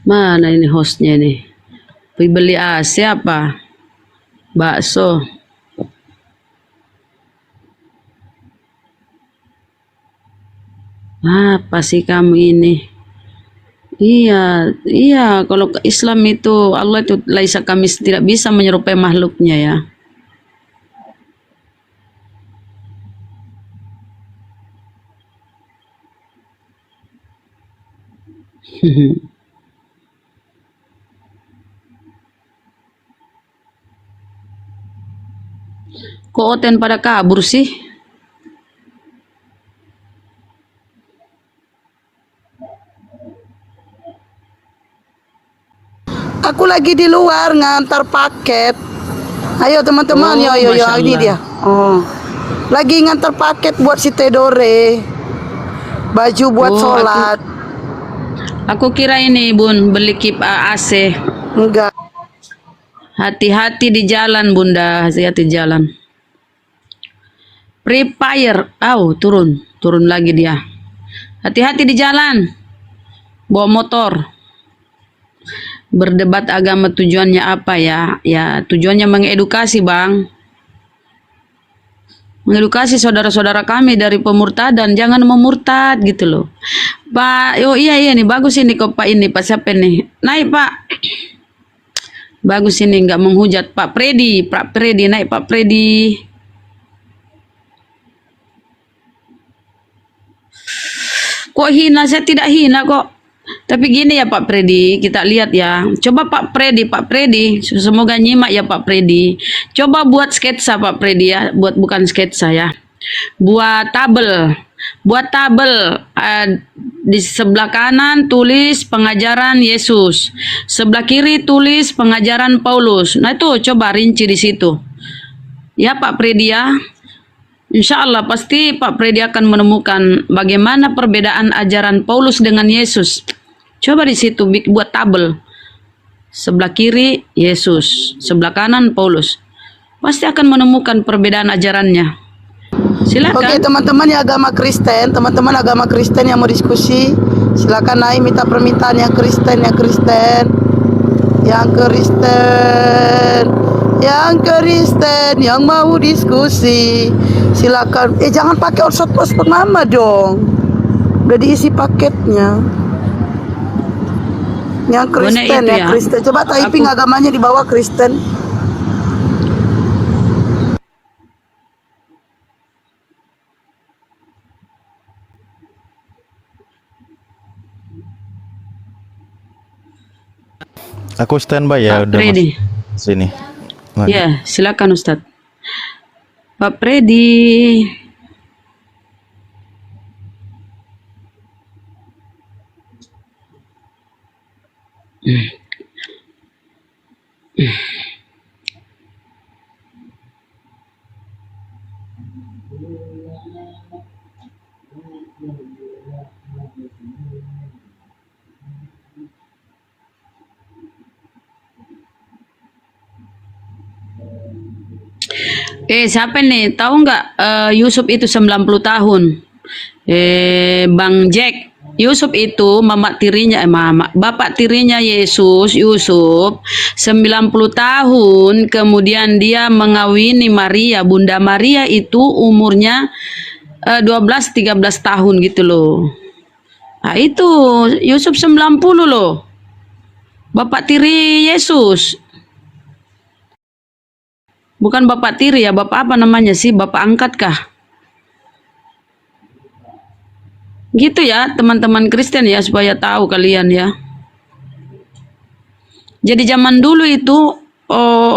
Mana ini hostnya nih? Pergi beli AC apa? Bakso. Apa sih kamu ini? Iya, iya. Kalau ke Islam itu Allah itu laisa kami tidak bisa menyerupai makhluknya ya. Kok Oten pada kabur sih? Aku lagi di luar ngantar paket. Ayo teman-teman, Oh, yo Masya ini Allah. dia. Oh. Lagi ngantar paket buat si Tedore. Baju buat Oh, sholat. Aku kira ini Bun beli kip AC. Enggak. Hati-hati di jalan Bunda, hati-hati di jalan. Free Fire, turun lagi dia. Hati-hati di jalan. Bawa motor. Berdebat agama tujuannya apa ya? Ya, tujuannya mengedukasi, Bang. Mengedukasi saudara-saudara kami dari pemurtadan, jangan memurtad gitu loh. Pak, oh iya nih bagus ini kok Pak ini, Pak siapa nih? Naik, Pak. Bagus ini nggak menghujat Pak Freddy naik Pak Freddy. Kok hina? Saya tidak hina kok. Tapi gini ya Pak Freddy, kita lihat ya. Coba Pak Freddy, semoga nyimak ya Pak Freddy. Coba buat sketsa Pak Freddy ya, bukan sketsa ya. Buat tabel. Di sebelah kanan tulis pengajaran Yesus, sebelah kiri tulis pengajaran Paulus. Nah itu coba rinci di situ. Ya Pak Freddy ya. Insya Allah pasti Pak Freddy akan menemukan bagaimana perbedaan ajaran Paulus dengan Yesus. Coba di situ buat tabel. Sebelah kiri Yesus, sebelah kanan Paulus. Pasti akan menemukan perbedaan ajarannya. Silakan. Oke teman-teman yang agama Kristen, teman-teman agama Kristen yang mau diskusi, silakan naik minta permintaan yang Kristen, yang mau diskusi, silakan. Jangan pakai hotspot mama dong, udah diisi paketnya. Yang Kristen, Boleh itu ya. Coba typing agamanya di bawah Kristen. Aku standby ya, Pak udah Freddy. masuk sini. Lagi. Ya, silakan Ustadz. Pak Freddy. Siapa nih? Tahu nggak Yusuf itu 90 tahun? Bang Jack. Yusuf itu bapak tirinya Yesus, Yusuf 90 tahun, kemudian dia mengawini Maria, Bunda Maria itu umurnya 12-13 tahun gitu loh. Nah itu Yusuf 90 loh. Bapak tiri Yesus. Bukan bapak tiri ya, bapak apa namanya sih? Bapak angkat kah? Gitu ya teman-teman Kristen ya, supaya tahu kalian ya. Jadi zaman dulu itu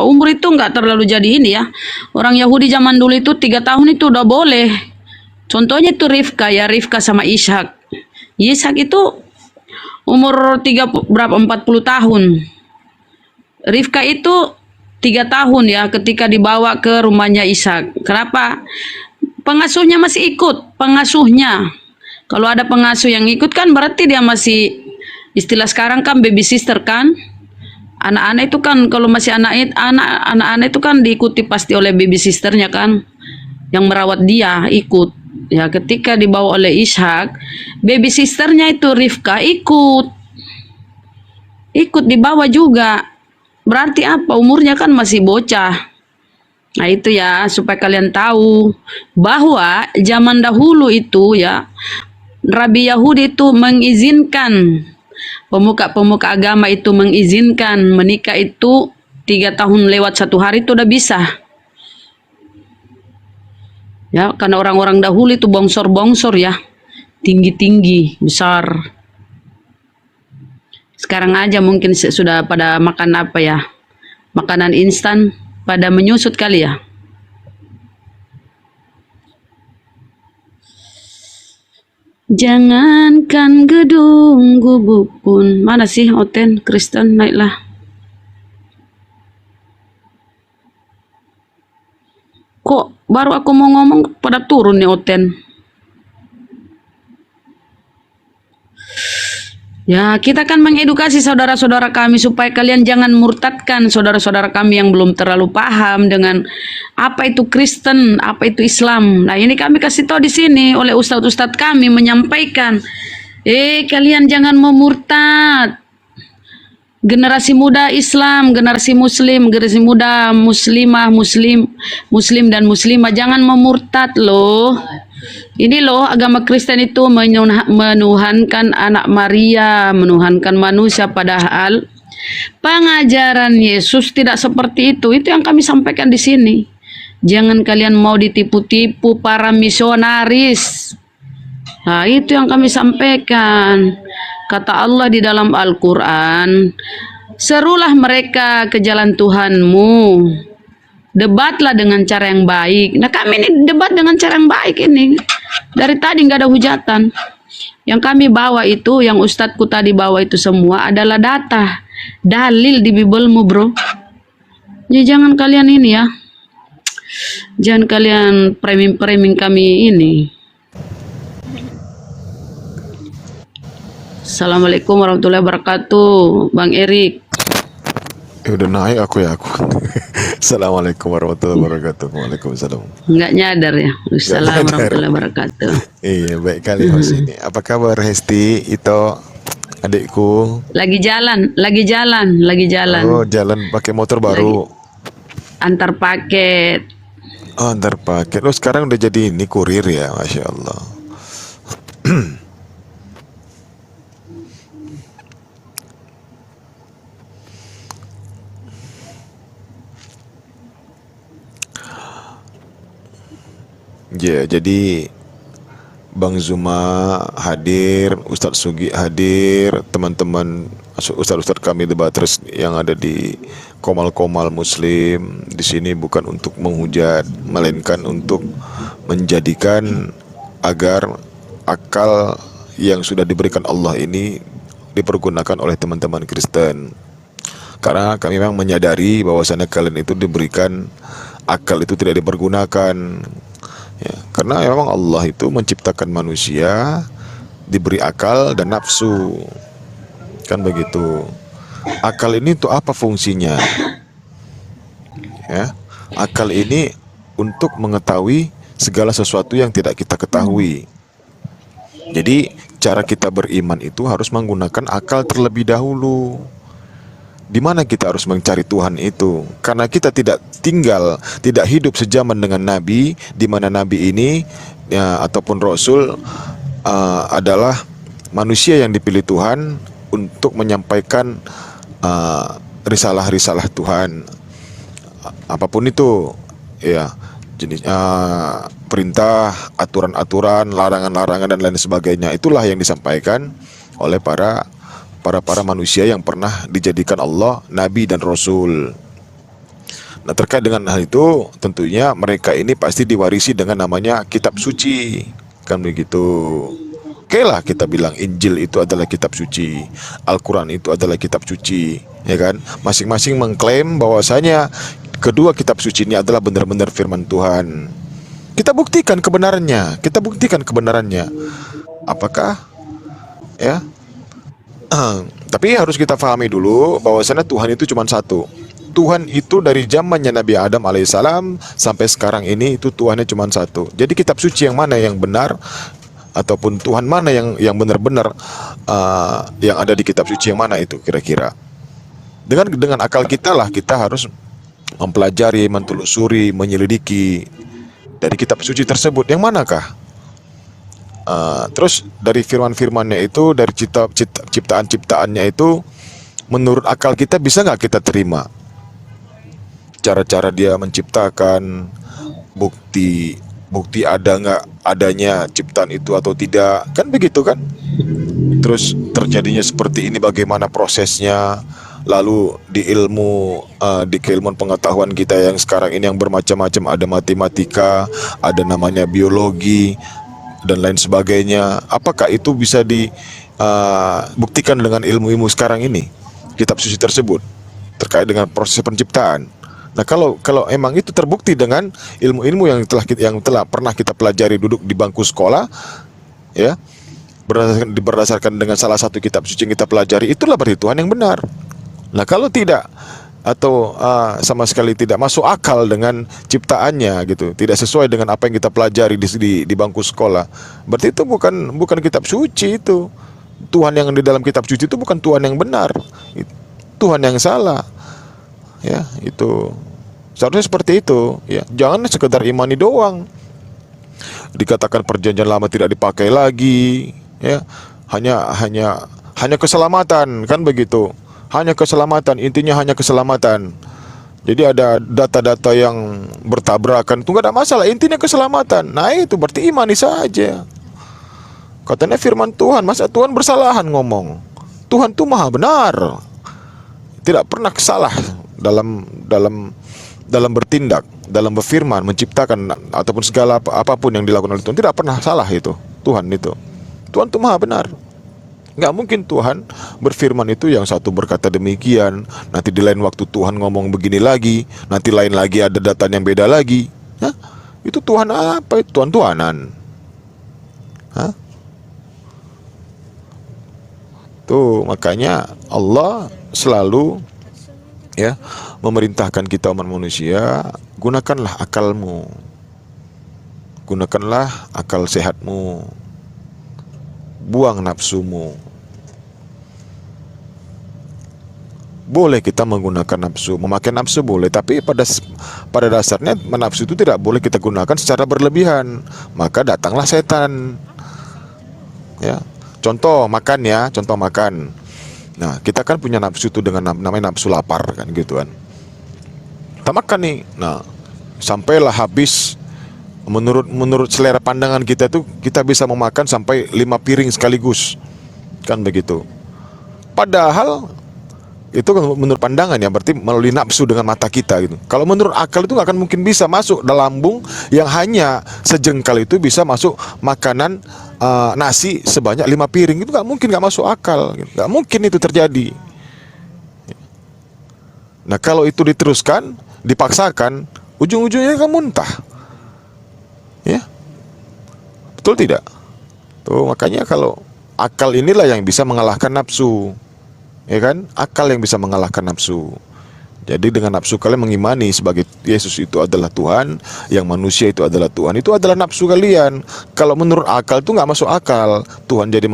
umur itu nggak terlalu jadi ini ya. Orang Yahudi zaman dulu itu 3 tahun itu udah boleh. Contohnya itu Rifka ya, Rifka sama Ishak. Ishak itu umur 40 tahun. Rifka itu 3 tahun ya ketika dibawa ke rumahnya Ishak. Kenapa? Pengasuhnya masih ikut, pengasuhnya. Kalau ada pengasuh yang ikut kan berarti dia masih, istilah sekarang kan baby sister kan. Anak-anak itu kan kalau masih anak-anak itu kan diikuti pasti oleh baby sisternya kan, yang merawat dia ikut. Ya ketika dibawa oleh Ishak, baby sisternya itu Rifka ikut dibawa juga. Berarti apa? Umurnya kan masih bocah. Nah itu ya supaya kalian tahu bahwa zaman dahulu itu ya Rabi Yahudi itu mengizinkan, pemuka-pemuka agama itu mengizinkan menikah itu 3 tahun lewat 1 hari itu udah bisa. Ya, karena orang-orang dahulu itu bongsor-bongsor ya. Tinggi-tinggi, besar. Sekarang aja mungkin sudah pada makan apa ya? Makanan instan, pada menyusut kali ya. Jangankan gedung gubuk pun. Mana sih Oten Kristen, naiklah. Kok baru aku mau ngomong pada turun nih Oten. Ya, kita kan mengedukasi saudara-saudara kami supaya kalian jangan murtadkan saudara-saudara kami yang belum terlalu paham dengan apa itu Kristen, apa itu Islam. Nah, ini kami kasih tahu di sini oleh ustadz-ustadz kami menyampaikan, kalian jangan memurtad. Generasi muda Islam, generasi Muslim, generasi muda Muslimah, Muslim dan Muslimah jangan memurtad loh. Ini loh agama Kristen itu menuhankan anak Maria, menuhankan manusia, padahal pengajaran Yesus tidak seperti itu. Itu yang kami sampaikan di sini. Jangan kalian mau ditipu-tipu para misionaris. Nah, itu yang kami sampaikan. Kata Allah di dalam Al-Quran, serulah mereka ke jalan Tuhanmu. Debatlah dengan cara yang baik. Nah kami ini debat dengan cara yang baik ini. Dari tadi nggak ada hujatan. Yang kami bawa itu, yang ustadku tadi bawa itu semua adalah data. Dalil di Bibelmu bro. Ya jangan kalian ini ya. Jangan kalian framing kami ini. Assalamualaikum warahmatullahi wabarakatuh, Bang Erik. Udah naik aku. Assalamualaikum warahmatullahi wabarakatuh. Waalaikumsalam. Nggak nyadar ya. Assalamualaikum warahmatullahi wabarakatuh. Iya, baik kali host ini. Apa kabar Hesti? Itu adikku. Lagi jalan. Oh, jalan pakai motor baru. Antar paket. Oh, antar paket. Lo sekarang udah jadi ini kurir ya, Masya Allah. Ya, jadi Bang Zuma hadir, Ustadz Sugi hadir, teman-teman Ustadz-Ustadz kami debaters yang ada di Komal-Komal Muslim di sini bukan untuk menghujat, melainkan untuk menjadikan agar akal yang sudah diberikan Allah ini dipergunakan oleh teman-teman Kristen. Karena kami memang menyadari bahwasannya kalian itu diberikan akal itu tidak dipergunakan. Ya, karena memang Allah itu menciptakan manusia diberi akal dan nafsu, kan begitu. Akal ini untuk apa fungsinya? Ya, akal ini untuk mengetahui segala sesuatu yang tidak kita ketahui. Jadi cara kita beriman itu harus menggunakan akal terlebih dahulu. Di mana kita harus mencari Tuhan itu? Karena kita tidak hidup sejaman dengan Nabi, di mana Nabi ini ya, ataupun Rasul adalah manusia yang dipilih Tuhan untuk menyampaikan risalah-risalah Tuhan, apapun itu, ya jenis perintah, aturan-aturan, larangan-larangan dan lain sebagainya. Itulah yang disampaikan oleh para manusia yang pernah dijadikan Allah Nabi dan Rasul. Nah, terkait dengan hal itu, tentunya mereka ini pasti diwarisi dengan namanya kitab suci, kan begitu. Oke lah, kita bilang Injil itu adalah kitab suci, Al-Quran itu adalah kitab suci, ya kan? Masing-masing mengklaim bahwasanya kedua kitab suci ini adalah benar-benar firman Tuhan. Kita buktikan kebenarannya, Apakah, ya? Tapi harus kita pahami dulu bahwasanya Tuhan itu cuma satu. Tuhan itu dari zamannya Nabi Adam alaihissalam sampai sekarang ini itu Tuhannya cuma satu. Jadi kitab suci yang mana yang benar, ataupun Tuhan mana yang benar-benar yang ada di kitab suci yang mana itu kira-kira. Dengan akal kita lah kita harus mempelajari, mentelusuri, menyelidiki dari kitab suci tersebut yang manakah. Terus dari firman-firmannya itu, dari ciptaan-ciptaannya itu, menurut akal kita bisa nggak kita terima? Cara-cara dia menciptakan, bukti ada nggak adanya ciptaan itu atau tidak, kan begitu kan? Terus terjadinya seperti ini bagaimana prosesnya? Lalu di keilmuan pengetahuan kita yang sekarang ini yang bermacam-macam, ada matematika, ada namanya biologi dan lain sebagainya. Apakah itu bisa dibuktikan dengan ilmu-ilmu sekarang ini, kitab suci tersebut terkait dengan proses penciptaan? Nah, kalau emang itu terbukti dengan ilmu-ilmu yang telah pernah kita pelajari duduk di bangku sekolah, ya, berdasarkan dengan salah satu kitab suci yang kita pelajari, itulah berarti Tuhan yang benar. Nah, kalau tidak, atau sama sekali tidak masuk akal dengan ciptaannya gitu, tidak sesuai dengan apa yang kita pelajari di bangku sekolah, berarti itu bukan kitab suci. Itu Tuhan yang di dalam kitab suci itu bukan Tuhan yang benar, Tuhan yang salah, ya. Itu seharusnya seperti itu, ya. Jangan sekedar imani doang, dikatakan perjanjian lama tidak dipakai lagi, ya, hanya keselamatan, kan begitu. Hanya keselamatan, intinya hanya keselamatan. Jadi ada data-data yang bertabrakan, itu gak ada masalah, intinya keselamatan. Nah, itu berarti imani saja. Katanya firman Tuhan, masa Tuhan bersalahan ngomong? Tuhan itu maha benar, tidak pernah salah dalam bertindak, dalam berfirman, menciptakan ataupun segala apapun yang dilakukan oleh Tuhan, tidak pernah salah itu Tuhan itu. Tuhan itu maha benar. Nggak mungkin Tuhan berfirman itu yang satu berkata demikian, nanti di lain waktu Tuhan ngomong begini lagi, nanti lain lagi ada data yang beda lagi. Hah? Itu Tuhan apa? Itu Tuhan-Tuhanan. Hah? Tuh, makanya Allah selalu, ya, memerintahkan kita umat manusia, gunakanlah akalmu, gunakanlah akal sehatmu, buang nafsumu. Boleh kita menggunakan nafsu, memakai nafsu boleh, tapi pada dasarnya nafsu itu tidak boleh kita gunakan secara berlebihan, maka datanglah setan. Ya, contoh makan, ya, contoh makan. Nah, kita kan punya nafsu itu dengan namanya nafsu lapar, kan gitu kan. Kita makan nih, nah, sampailah habis. Menurut selera pandangan kita itu kita bisa memakan sampai 5 piring sekaligus, kan begitu. Padahal itu kan menurut pandangan, ya, berarti melalui nafsu dengan mata kita gitu. Kalau menurut akal itu nggak akan mungkin bisa masuk dalam lambung yang hanya sejengkal itu bisa masuk makanan nasi sebanyak 5 piring. Itu nggak mungkin, nggak masuk akal gitu. Nggak mungkin itu terjadi. Nah, kalau itu diteruskan, dipaksakan, ujung-ujungnya kan muntah, ya, betul tidak? Tuh, makanya kalau akal inilah yang bisa mengalahkan nafsu, ya kan? Akal yang bisa mengalahkan nafsu. Jadi dengan nafsu kalian mengimani sebagai Yesus itu adalah Tuhan, yang manusia itu adalah Tuhan, itu adalah nafsu kalian. Kalau menurut akal itu nggak masuk akal, Tuhan jadi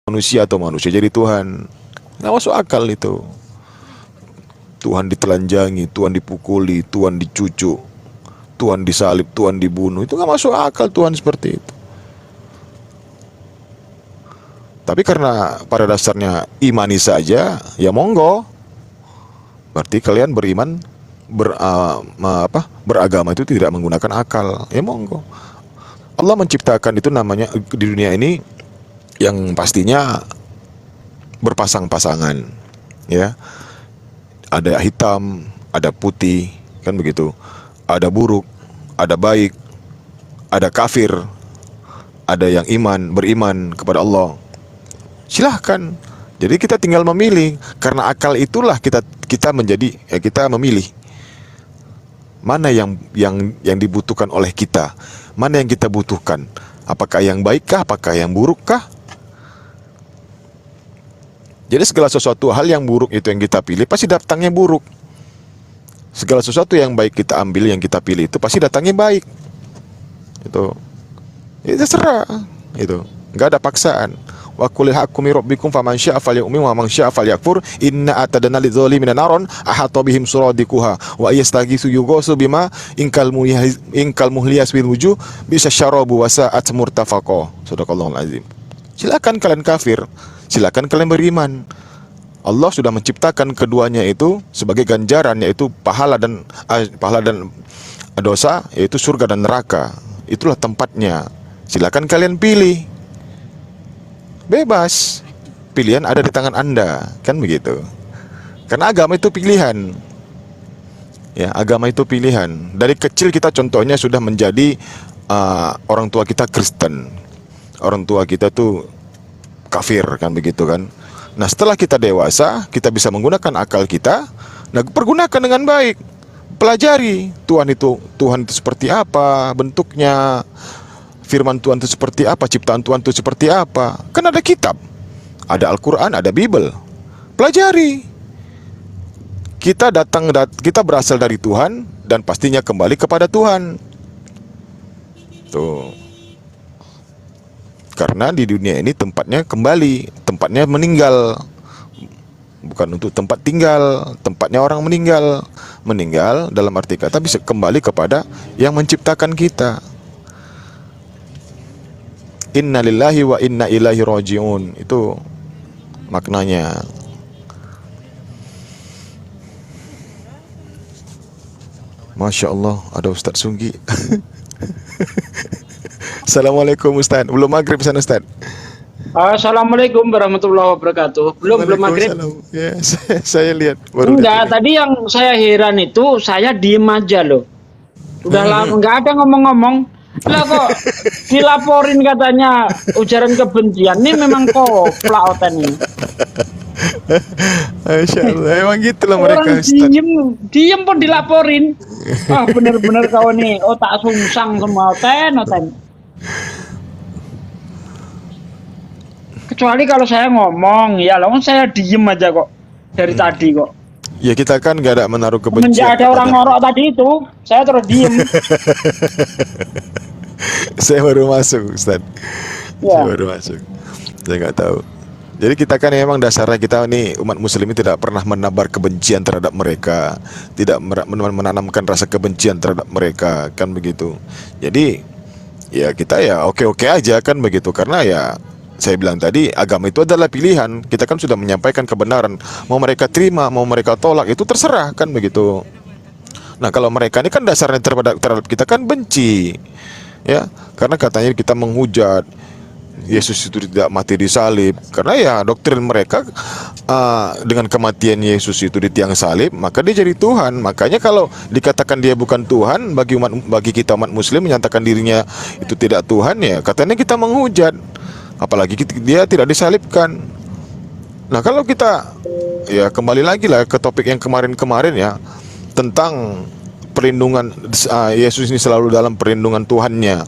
manusia atau manusia jadi Tuhan, nggak masuk akal itu. Tuhan ditelanjangi, Tuhan dipukuli, Tuhan dicucuk, Tuhan disalib, Tuhan dibunuh, itu nggak masuk akal Tuhan seperti itu. Tapi karena pada dasarnya imani saja, ya monggo. Berarti kalian beriman, beragama itu tidak menggunakan akal, ya monggo. Allah menciptakan itu namanya di dunia ini yang pastinya berpasang-pasangan, ya. Ada hitam, ada putih, kan begitu. Ada buruk, ada baik, ada kafir, ada yang beriman kepada Allah. Silahkan. Jadi kita tinggal memilih, karena akal itulah kita memilih mana yang dibutuhkan oleh kita, mana yang kita butuhkan, apakah yang baikkah, apakah yang burukkah. Jadi segala sesuatu hal yang buruk itu yang kita pilih pasti datangnya buruk. Segala sesuatu yang baik kita ambil, yang kita pilih itu pasti datangnya baik. Itu terserah, itu nggak ada paksaan. Wa qul haqqu min rabbikum faman syaa'a falyu'min wa man syaa'a falyakfur inna atadna lidzalimina naron ahata bihim suradiquha wa yastaghithu yughasu bima inkal muhliyas bil wujuh bisa syarabu wa sa'at murtafaqa. Sadaqallahul azim. Silakan kalian kafir, silakan kalian beriman. Allah sudah menciptakan keduanya itu sebagai ganjaran, yaitu pahala dan dosa, yaitu surga dan neraka. Itulah tempatnya. Silakan kalian pilih. Bebas, pilihan ada di tangan Anda, kan begitu. Karena agama itu pilihan. Ya, agama itu pilihan. Dari kecil kita contohnya sudah menjadi orang tua kita Kristen, orang tua kita tuh kafir, kan begitu kan. Nah, setelah kita dewasa, kita bisa menggunakan akal kita. Nah, pergunakan dengan baik. Pelajari Tuhan itu seperti apa bentuknya. Firman Tuhan itu seperti apa, ciptaan Tuhan itu seperti apa. Kan ada kitab, ada Al-Quran, ada Bible. Pelajari. Kita berasal dari Tuhan dan pastinya kembali kepada Tuhan. Tuh. Karena di dunia ini tempatnya kembali, tempatnya meninggal. Bukan untuk tempat tinggal, tempatnya orang meninggal. Meninggal dalam arti kata bisa kembali kepada yang menciptakan kita. Inna lillahi wa inna ilaihi raji'un. Itu maknanya. Masya Allah, ada Ustadz Sunggi. Assalamualaikum Ustadz. Belum maghrib sana Ustadz? Assalamualaikum warahmatullahi wabarakatuh. Belum maghrib. Ya, saya lihat. Baru Enggak, tadi yang saya heran itu saya diem aja loh. Udah lama nggak ada ngomong-ngomong. Lah kok dilaporin katanya ujaran kebencian. Ini memang kok oten ini. Masya Allah, emang gitulah mereka Orang Ustadz. diem pun dilaporin. Ah bener-bener kau nih otak sungsang semua oten. Kecuali kalau saya ngomong, ya lawan saya diem aja kok dari tadi kok. Ya kita kan gak ada menaruh kebencian. Semenjak ada orang ngorok tadi itu, saya terus diem. Saya baru masuk Ustadz. Ya. Saya baru masuk. Saya nggak tahu. Jadi kita kan memang dasarnya kita nih umat muslim ini tidak pernah menabar kebencian terhadap mereka, tidak menanamkan rasa kebencian terhadap mereka, kan begitu. Jadi ya kita ya oke-oke aja, kan begitu. Karena ya saya bilang tadi, agama itu adalah pilihan. Kita kan sudah menyampaikan kebenaran. Mau mereka terima, mau mereka tolak, itu terserah, kan begitu. Nah kalau mereka ini kan dasarnya terhadap kita kan benci, ya. Karena katanya kita menghujat Yesus itu tidak mati di salib. Karena ya doktrin mereka dengan kematian Yesus itu di tiang salib, maka dia jadi Tuhan. Makanya kalau dikatakan dia bukan Tuhan, bagi kita umat muslim menyatakan dirinya itu tidak Tuhan, ya katanya kita menghujat. Apalagi dia tidak disalibkan. Nah kalau kita ya kembali lagi lah ke topik yang kemarin-kemarin ya, tentang perlindungan Yesus ini selalu dalam perlindungan Tuhannya,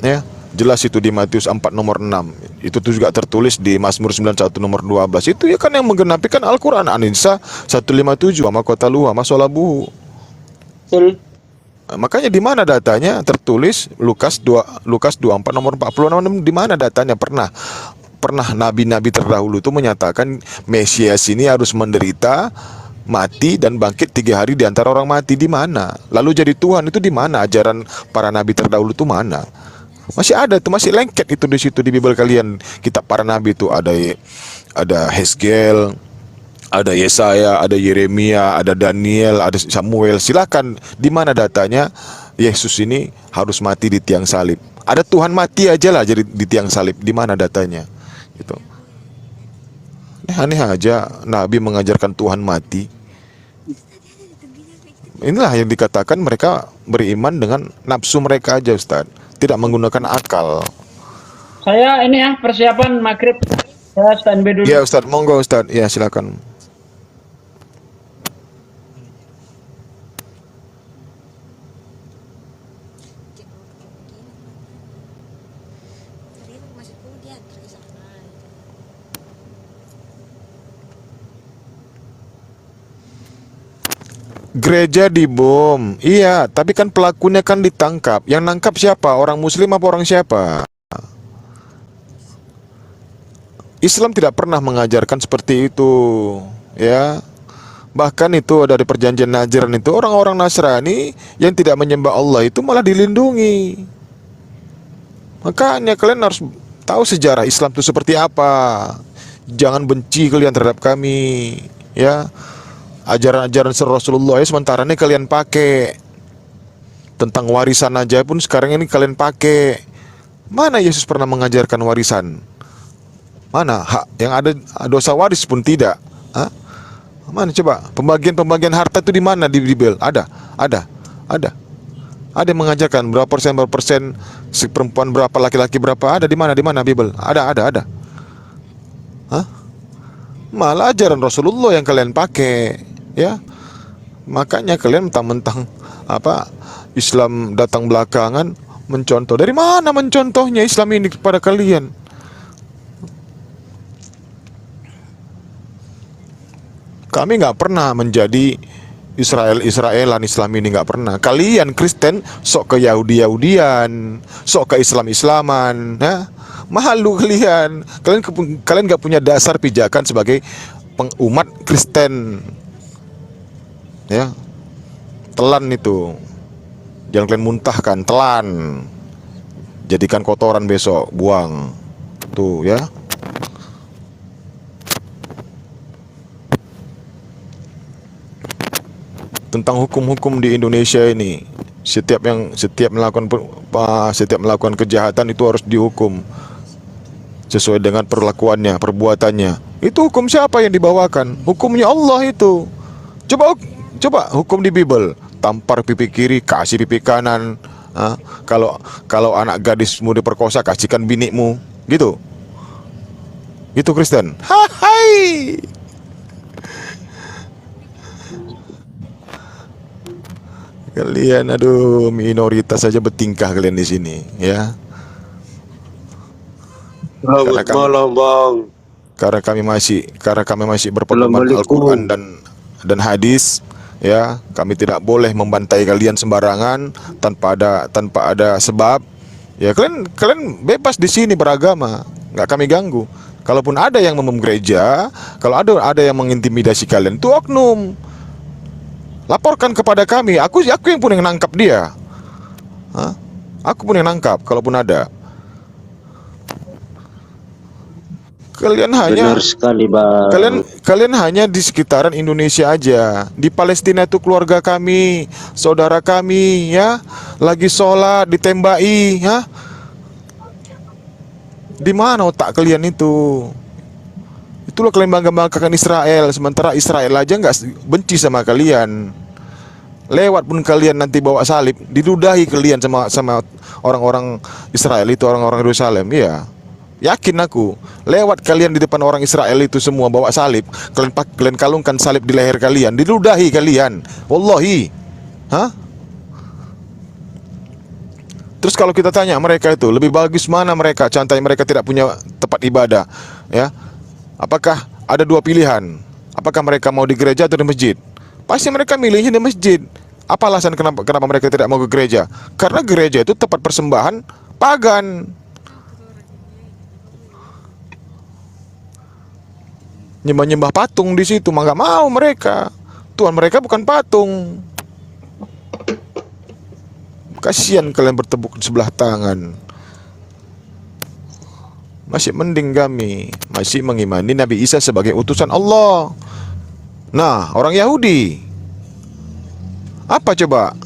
ya jelas itu di Matius 4 nomor 6. Itu tuh juga tertulis di Mazmur 91 nomor 12. Itu ya kan yang menggenapikan Al-Quran. An-Nisa 157 wa qataluhu wa salabuhu. Betul. Makanya di mana datanya tertulis Lukas 24 nomor 46, di mana datanya pernah nabi-nabi terdahulu itu menyatakan Mesias ini harus menderita, mati dan bangkit 3 hari di antara orang mati. Di mana? Lalu jadi Tuhan itu di mana? Ajaran para nabi terdahulu itu mana? Masih ada tuh, masih lengket itu di situ di Bible kalian. Kitab para nabi itu ada Hezkel, ada Yesaya, ada Yeremia, ada Daniel, ada Samuel. Silakan, di mana datanya Yesus ini harus mati di tiang salib? Ada Tuhan mati aja lah jadi di tiang salib. Di mana datanya? Gitu. Aneh aja Nabi mengajarkan Tuhan mati. Inilah yang dikatakan mereka beriman dengan nafsu mereka aja, Ustaz. Tidak menggunakan akal. Saya ini ya persiapan maghrib. Saya standby dulu. Ya Ustaz, monggo Ustaz. Ya silakan. Gereja dibom. Iya, tapi kan pelakunya kan ditangkap. Yang nangkap siapa? Orang muslim apa orang siapa? Islam tidak pernah mengajarkan seperti itu, ya. Bahkan itu dari perjanjian Najran itu orang-orang Nasrani yang tidak menyembah Allah itu malah dilindungi. Makanya kalian harus tahu sejarah Islam itu seperti apa. Jangan benci kalian terhadap kami, ya. Ajaran-ajaran Rasulullah ya sementara ini kalian pakai. Tentang warisan aja pun sekarang ini kalian pakai. Mana Yesus pernah mengajarkan warisan? Mana hak yang ada dosa waris pun tidak. Hah? Mana coba pembagian harta itu di mana di Bible? Ada. Ada yang mengajarkan berapa persen si perempuan berapa, laki-laki berapa? Ada di mana Bible? Ada. Hah? Malah ajaran Rasulullah yang kalian pakai, ya. Makanya kalian mentang-mentang apa Islam datang belakangan mencontoh. Dari mana mencontohnya Islam ini kepada kalian? Kami nggak pernah menjadi Israelan Islam ini nggak pernah. Kalian Kristen sok ke Yahudi-Yahudian, sok ke Islam-Islaman, ya? Malu kalian. Kalian nggak punya dasar pijakan sebagai umat Kristen, ya. Telan itu, jangan kalian muntahkan, telan. Jadikan kotoran besok, buang, tuh ya. Tentang hukum-hukum di Indonesia ini, setiap melakukan kejahatan itu harus dihukum sesuai dengan perlakuannya, perbuatannya. Itu hukum siapa yang dibawakan? Hukumnya Allah itu. Coba hukum di Bible. Tampar pipi kiri, kasih pipi kanan. Kalau anak gadismu diperkosa, kasihkan binikmu. Gitu. Itu Kristen. Hai. Kalian aduh minoritas saja bertingkah kalian di sini, ya. Selamat malam, Bang. Karena kami masih berpedoman Al-Qur'an dan hadis, ya. Kami tidak boleh membantai kalian sembarangan tanpa ada sebab. Ya, kalian bebas di sini beragama, nggak kami ganggu. Kalaupun ada yang membom gereja, kalau ada yang mengintimidasi kalian, itu oknum. Laporkan kepada kami. Aku yang pun yang nangkap dia. Hah? Aku pun yang nangkap kalaupun ada. Benar sekali, Bang. Kalian hanya di sekitaran Indonesia aja. Di Palestina itu keluarga kami, saudara kami, ya. Lagi sholat ditembaki, ya. Di mana otak kalian itu? Itulah kalian bangga-banggakan Israel, sementara Israel aja nggak benci sama kalian. Lewat pun kalian nanti bawa salib, diludahi kalian sama orang-orang Israel itu, orang-orang Yerusalem. Iya, yakin aku. Lewat kalian di depan orang Israel itu semua bawa salib, kalian kalungkan salib di leher kalian, diludahi kalian. Wallahi, hah? Terus kalau kita tanya mereka itu lebih bagus mana mereka? Contohnya mereka tidak punya tempat ibadah, ya. Apakah ada dua pilihan? Apakah mereka mau di gereja atau di masjid? Pasti mereka milihnya di masjid. Apa alasan kenapa mereka tidak mau ke gereja? Karena gereja itu tempat persembahan pagan. Nyembah-nyembah patung di situ, mah nggak mau mereka. Tuhan mereka bukan patung. Kasihan kalian bertepuk di sebelah tangan. Masih mending kami masih mengimani Nabi Isa sebagai utusan Allah. Nah, orang Yahudi apa coba?